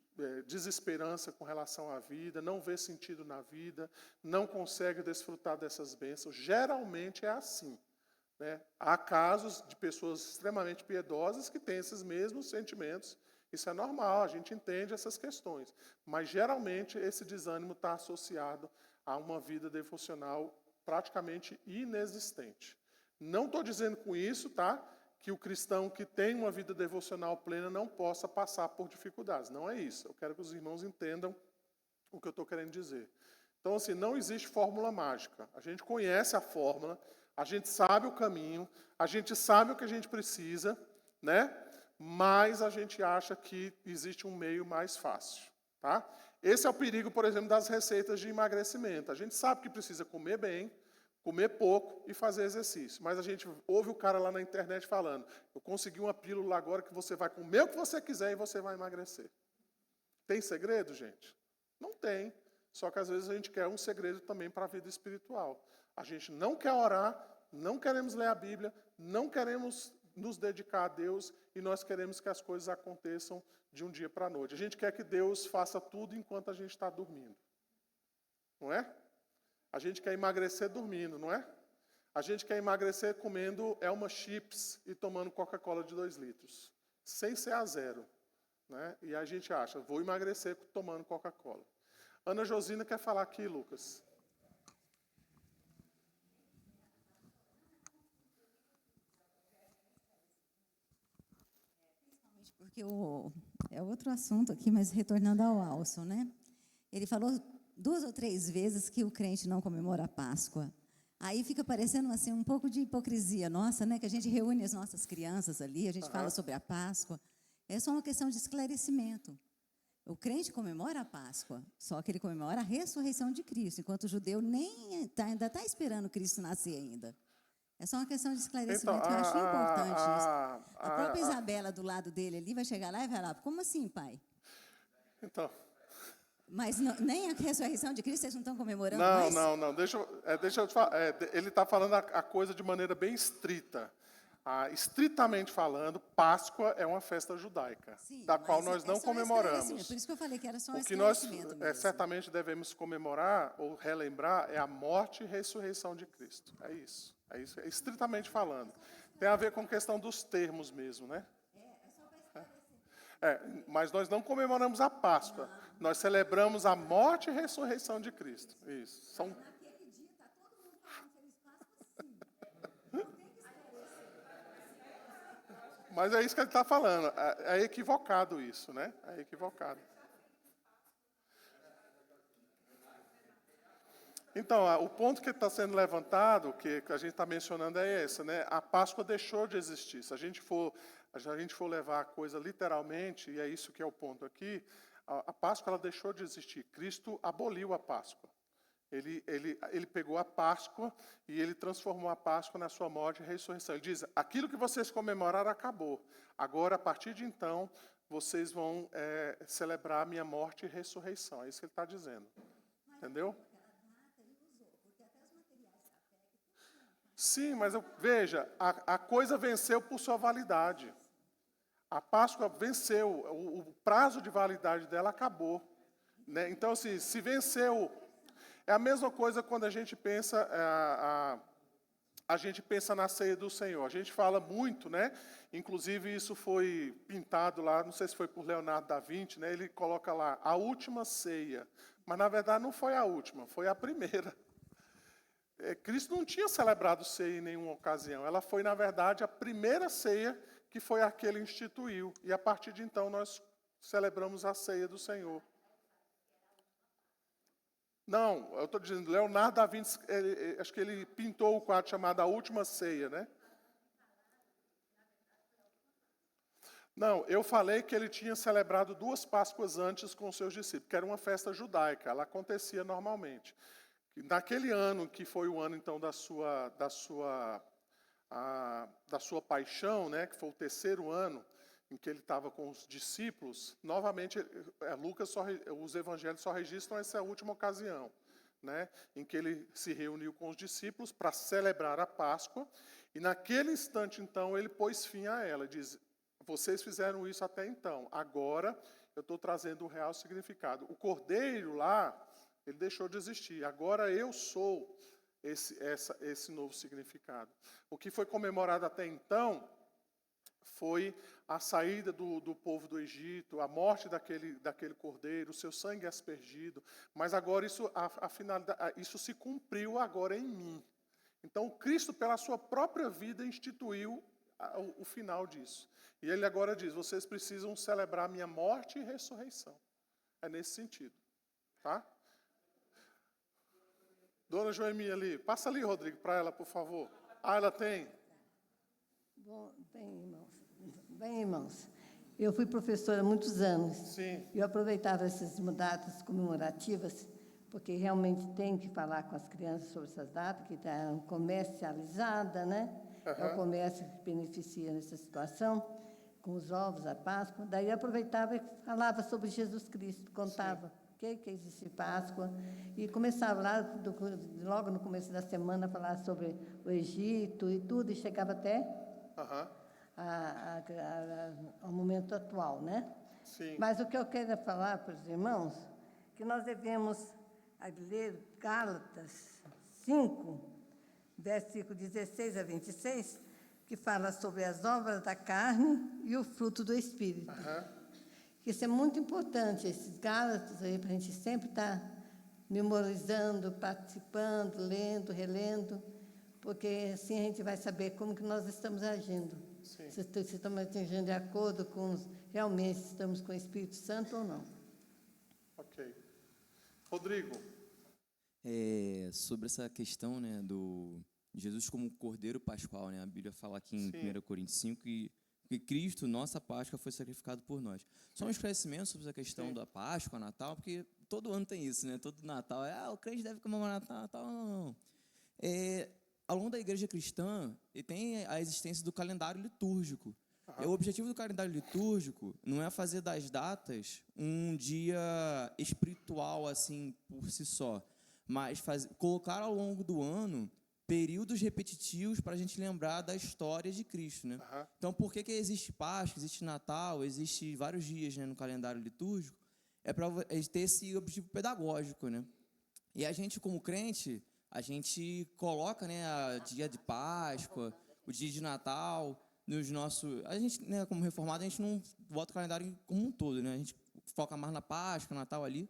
desesperança com relação à vida, não vê sentido na vida, não consegue desfrutar dessas bênçãos. Geralmente é assim, né? Há casos de pessoas extremamente piedosas que têm esses mesmos sentimentos. Isso é normal, a gente entende essas questões. Mas, geralmente, esse desânimo está associado a uma vida devocional praticamente inexistente. Não estou dizendo com isso, tá, que o cristão que tem uma vida devocional plena não possa passar por dificuldades. Não é isso. Eu quero que os irmãos entendam o que eu estou querendo dizer. Então, assim, não existe fórmula mágica. A gente conhece a fórmula, a gente sabe o caminho, a gente sabe o que a gente precisa, né? Mas a gente acha que existe um meio mais fácil, tá? Esse é o perigo, por exemplo, das receitas de emagrecimento. A gente sabe que precisa comer bem, comer pouco e fazer exercício. Mas a gente ouve o cara lá na internet falando: eu consegui uma pílula agora que você vai comer o que você quiser e você vai emagrecer. Tem segredo, gente? Não tem. Só que às vezes a gente quer um segredo também para a vida espiritual. A gente não quer orar, não queremos ler a Bíblia, não queremos nos dedicar a Deus, e nós queremos que as coisas aconteçam de um dia para a noite. A gente quer que Deus faça tudo enquanto a gente está dormindo. Não é? A gente quer emagrecer dormindo, não é? A gente quer emagrecer comendo Elma Chips e tomando Coca-Cola de 2 litros, sem ser a zero, né? E a gente acha, vou emagrecer tomando Coca-Cola. Ana Josina quer falar aqui, Lucas. Porque é outro assunto aqui, mas retornando ao Alson, né? Ele falou 2 ou 3 vezes que o crente não comemora a Páscoa. Aí fica parecendo assim um pouco de hipocrisia nossa, né? Que a gente reúne as nossas crianças ali, a gente fala sobre a Páscoa. É só uma questão de esclarecimento. O crente comemora a Páscoa, só que ele comemora a ressurreição de Cristo, enquanto o judeu ainda está esperando Cristo nascer ainda. É só uma questão de esclarecimento, que eu acho importante isso. A própria Isabela, do lado dele ali, vai chegar lá e vai falar: como assim, pai? Então... Mas nem a ressurreição de Cristo vocês não estão comemorando mais? Não. Deixa eu te falar. Ele está falando a coisa de maneira bem estrita. Estritamente falando, Páscoa é uma festa judaica, Sim, da qual mas nós é não só um comemoramos. esclarecimento. Por isso que eu falei que era só um O que nós esclarecimento mesmo. certamente devemos comemorar ou relembrar é a morte e ressurreição de Cristo. É isso, estritamente falando. Tem a ver com a questão dos termos mesmo, né? Mas nós não comemoramos a Páscoa. Nós celebramos a morte e ressurreição de Cristo. Isso. São... Mas é isso que ele está falando. É equivocado isso, né? É equivocado. Então, o ponto que está sendo levantado, que a gente está mencionando é esse, né? A Páscoa deixou de existir. Se a gente for levar a coisa literalmente, e é isso que é o ponto aqui, a Páscoa ela deixou de existir. Cristo aboliu a Páscoa. Ele pegou a Páscoa e ele transformou a Páscoa na sua morte e ressurreição. Ele diz, aquilo que vocês comemoraram acabou. Agora, a partir de então, vocês vão celebrar a minha morte e ressurreição. É isso que ele está dizendo. Entendeu? Sim, mas veja, a coisa venceu por sua validade. A Páscoa venceu, o prazo de validade dela acabou. Né? Então, assim, se venceu... É a mesma coisa quando a gente pensa na ceia do Senhor. A gente fala muito, né? Inclusive, isso foi pintado lá, não sei se foi por Leonardo da Vinci, né? Ele coloca lá, a última ceia. Mas, na verdade, não foi a última, foi a primeira. Cristo não tinha celebrado ceia em nenhuma ocasião. Ela foi, na verdade, a primeira ceia que foi a que ele instituiu. E, a partir de então, nós celebramos a ceia do Senhor. Não, eu estou dizendo, Leonardo da Vinci, acho que ele pintou o quadro chamado A Última Ceia, né? Não, eu falei que ele tinha celebrado 2 Páscoas antes com os seus discípulos, que era uma festa judaica, ela acontecia normalmente. Naquele ano, que foi o ano, então, da sua paixão, né, que foi o 3º ano, em que ele estava com os discípulos, novamente, os evangelhos só registram essa última ocasião, né, em que ele se reuniu com os discípulos para celebrar a Páscoa, e naquele instante, então, ele pôs fim a ela, diz, vocês fizeram isso até então, agora eu estou trazendo o real significado. O cordeiro lá, ele deixou de existir, agora eu sou esse novo significado. O que foi comemorado até então foi a saída do povo do Egito, a morte daquele cordeiro, o seu sangue aspergido, mas agora isso se cumpriu agora em mim. Então, Cristo, pela sua própria vida, instituiu o final disso. E ele agora diz, vocês precisam celebrar minha morte e ressurreição. É nesse sentido. Tá? Dona Joemia ali, passa ali, Rodrigo, para ela, por favor. Ela tem? Bom, bem, irmãos, eu fui professora há muitos anos. Sim. Eu aproveitava essas datas comemorativas, porque realmente tem que falar com as crianças sobre essas datas, que está comercializada, né? É o comércio que beneficia nessa situação, com os ovos, a Páscoa. Daí eu aproveitava e falava sobre Jesus Cristo, contava o que existe Páscoa, e começava lá, logo no começo da semana, a falar sobre o Egito e tudo, e chegava até ao momento atual, né? Sim. Mas o que eu quero falar para os irmãos, que nós devemos ler Gálatas 5, versículo 16 a 26, que fala sobre as obras da carne e o fruto do Espírito. Isso é muito importante, esses Gálatas aí, para a gente sempre estar memorizando, participando, lendo, relendo, porque assim a gente vai saber como que nós estamos agindo. Sim. Se estamos agindo de acordo com, realmente, se estamos com o Espírito Santo ou não. Ok. Rodrigo. Sobre essa questão, né, do Jesus como Cordeiro Pascual, né? A Bíblia fala aqui em 1 Coríntios 5 que Cristo, nossa Páscoa, foi sacrificado por nós. Só um esclarecimento sobre essa questão da Páscoa, Natal, porque todo ano tem isso, né? Todo Natal o crente deve comemorar Natal, não. Ao longo da igreja cristã, tem a existência do calendário litúrgico. O objetivo do calendário litúrgico não é fazer das datas um dia espiritual, assim, por si só, mas colocar ao longo do ano períodos repetitivos para a gente lembrar da história de Cristo, né? Aham. Então, por que existe Páscoa, existe Natal, existe vários dias, né, no calendário litúrgico? É para ter esse objetivo pedagógico, né? E a gente, como crente, a gente coloca, né, a dia de Páscoa, o dia de Natal, nos nossos... A gente, né, como reformado, a gente não bota o calendário como um todo, né? A gente foca mais na Páscoa, Natal ali,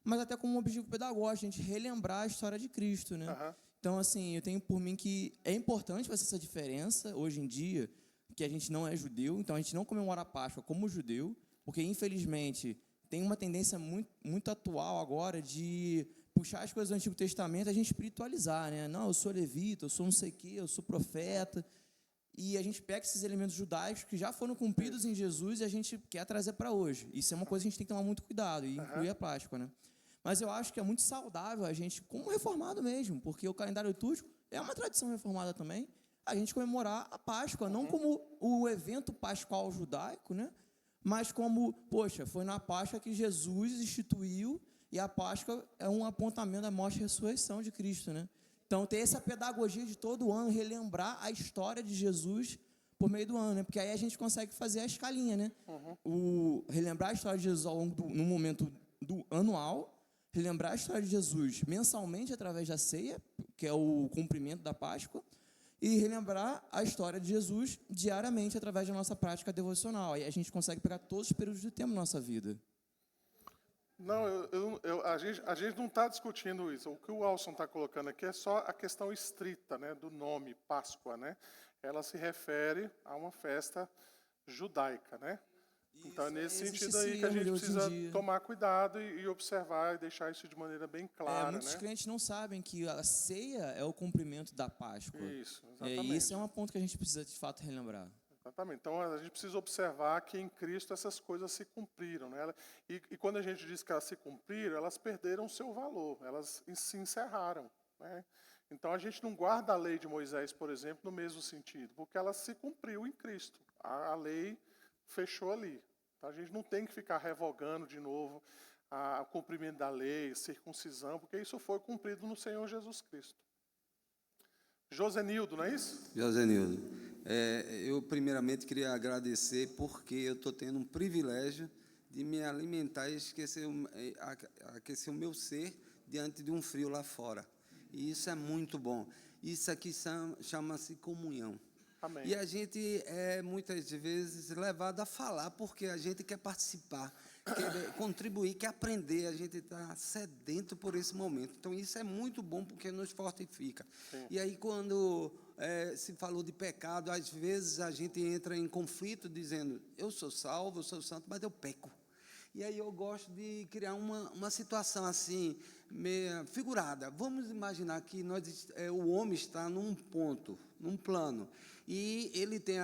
mas até como um objetivo pedagógico, a gente relembrar a história de Cristo, né? Aham. Então, assim, eu tenho por mim que é importante fazer essa diferença hoje em dia, que a gente não é judeu, então a gente não comemora a Páscoa como judeu, porque, infelizmente, tem uma tendência muito atual agora de puxar as coisas do Antigo Testamento e a gente espiritualizar, né? Não, eu sou levita, eu sou não sei o quê, eu sou profeta. E a gente pega esses elementos judaicos que já foram cumpridos em Jesus e a gente quer trazer para hoje. Isso é uma coisa que a gente tem que tomar muito cuidado, e incluir a Páscoa, né? Mas eu acho que é muito saudável a gente, como reformado mesmo, porque o calendário litúrgico é uma tradição reformada também, a gente comemorar a Páscoa, não como o evento pascual judaico, né? Mas como, poxa, foi na Páscoa que Jesus instituiu, e a Páscoa é um apontamento da morte e ressurreição de Cristo, né? Então, ter essa pedagogia de todo ano, relembrar a história de Jesus por meio do ano, né? Porque aí a gente consegue fazer a escalinha, né? Relembrar a história de Jesus ao longo no momento do anual, relembrar a história de Jesus mensalmente através da ceia, que é o cumprimento da Páscoa, e relembrar a história de Jesus diariamente através da nossa prática devocional. Aí a gente consegue pegar todos os períodos do tempo na nossa vida. Não, a gente não está discutindo isso. O que o Alson está colocando aqui é só a questão estrita, né, do nome Páscoa, né? Ela se refere a uma festa judaica, né? Então é nesse sentido aí que a gente precisa tomar cuidado e observar e deixar isso de maneira bem clara, muitos né? crentes não sabem que a ceia é o cumprimento da Páscoa. Isso, E exatamente. esse é um ponto que a gente precisa, de fato, relembrar. Exatamente. Então, a gente precisa observar que em Cristo essas coisas se cumpriram, né? E quando a gente diz que elas se cumpriram, elas perderam o seu valor, elas se encerraram, né? Então, a gente não guarda a lei de Moisés, por exemplo, no mesmo sentido, porque ela se cumpriu em Cristo. A lei fechou ali. Então, a gente não tem que ficar revogando de novo o cumprimento da lei, circuncisão, porque isso foi cumprido no Senhor Jesus Cristo. Josenildo, não é isso? Josenildo, eu primeiramente queria agradecer porque eu estou tendo um privilégio de me alimentar e aquecer o meu ser diante de um frio lá fora. E isso é muito bom. Isso aqui chama-se comunhão. Amém. E a gente é muitas vezes levado a falar porque a gente quer participar, quer contribuir, quer aprender, a gente está sedento por esse momento. Então, isso é muito bom porque nos fortifica. Sim. E aí, quando se falou de pecado, às vezes a gente entra em conflito dizendo, eu sou salvo, eu sou santo, mas eu peco. E aí eu gosto de criar uma situação assim, meio figurada. Vamos imaginar que o homem está num ponto, num plano, e ele tem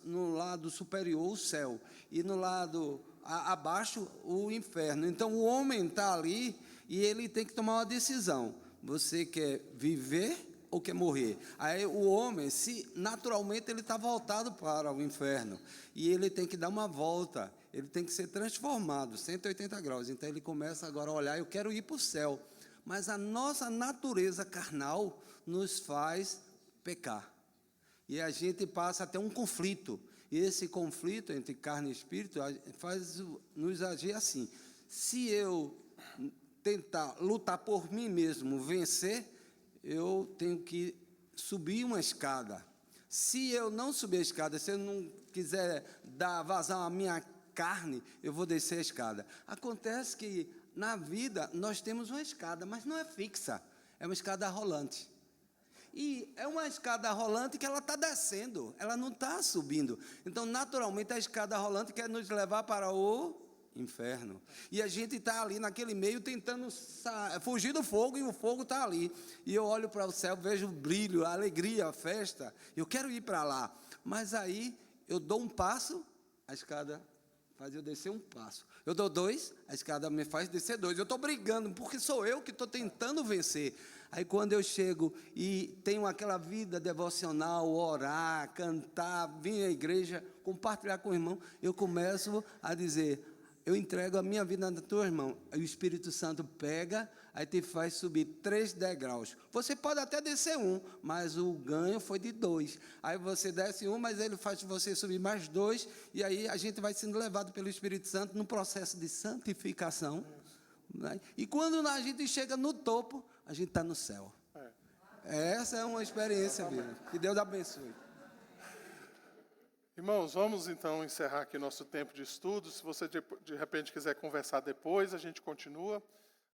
no lado superior o céu, e no lado abaixo o inferno. Então o homem está ali e ele tem que tomar uma decisão. Você quer viver ou quer morrer? Aí o homem, naturalmente, ele está voltado para o inferno. E ele tem que dar uma volta, ele tem que ser transformado, 180 graus. Então ele começa agora a olhar, eu quero ir para o céu. Mas a nossa natureza carnal nos faz pecar. E a gente passa até um conflito. E esse conflito entre carne e espírito faz nos agir assim. Se eu tentar lutar por mim mesmo, vencer, eu tenho que subir uma escada. Se eu não subir a escada, se eu não quiser dar vazão à minha carne, eu vou descer a escada. Acontece que na vida nós temos uma escada, mas não é fixa, é uma escada rolante. E é uma escada rolante que ela está descendo, ela não está subindo. Então, naturalmente, a escada rolante quer nos levar para o inferno. E a gente está ali naquele meio tentando fugir do fogo e o fogo está ali. E eu olho para o céu, vejo o brilho, a alegria, a festa. Eu quero ir para lá. Mas aí eu dou um passo, a escada faz eu descer um passo. Eu dou 2, a escada me faz descer 2. Eu estou brigando, porque sou eu que estou tentando vencer. Aí quando eu chego e tenho aquela vida devocional, orar, cantar, vir à igreja, compartilhar com o irmão, eu começo a dizer, eu entrego a minha vida nas tuas mãos. Aí o Espírito Santo pega, aí te faz subir 3 degraus. Você pode até descer 1, mas o ganho foi de 2. Aí você desce 1, mas ele faz você subir mais 2, e aí a gente vai sendo levado pelo Espírito Santo no processo de santificação. Né? E quando a gente chega no topo, a gente está no céu. Essa é uma experiência, bíblica. Que Deus abençoe. Irmãos, vamos então encerrar aqui nosso tempo de estudo. Se você de repente quiser conversar depois, a gente continua.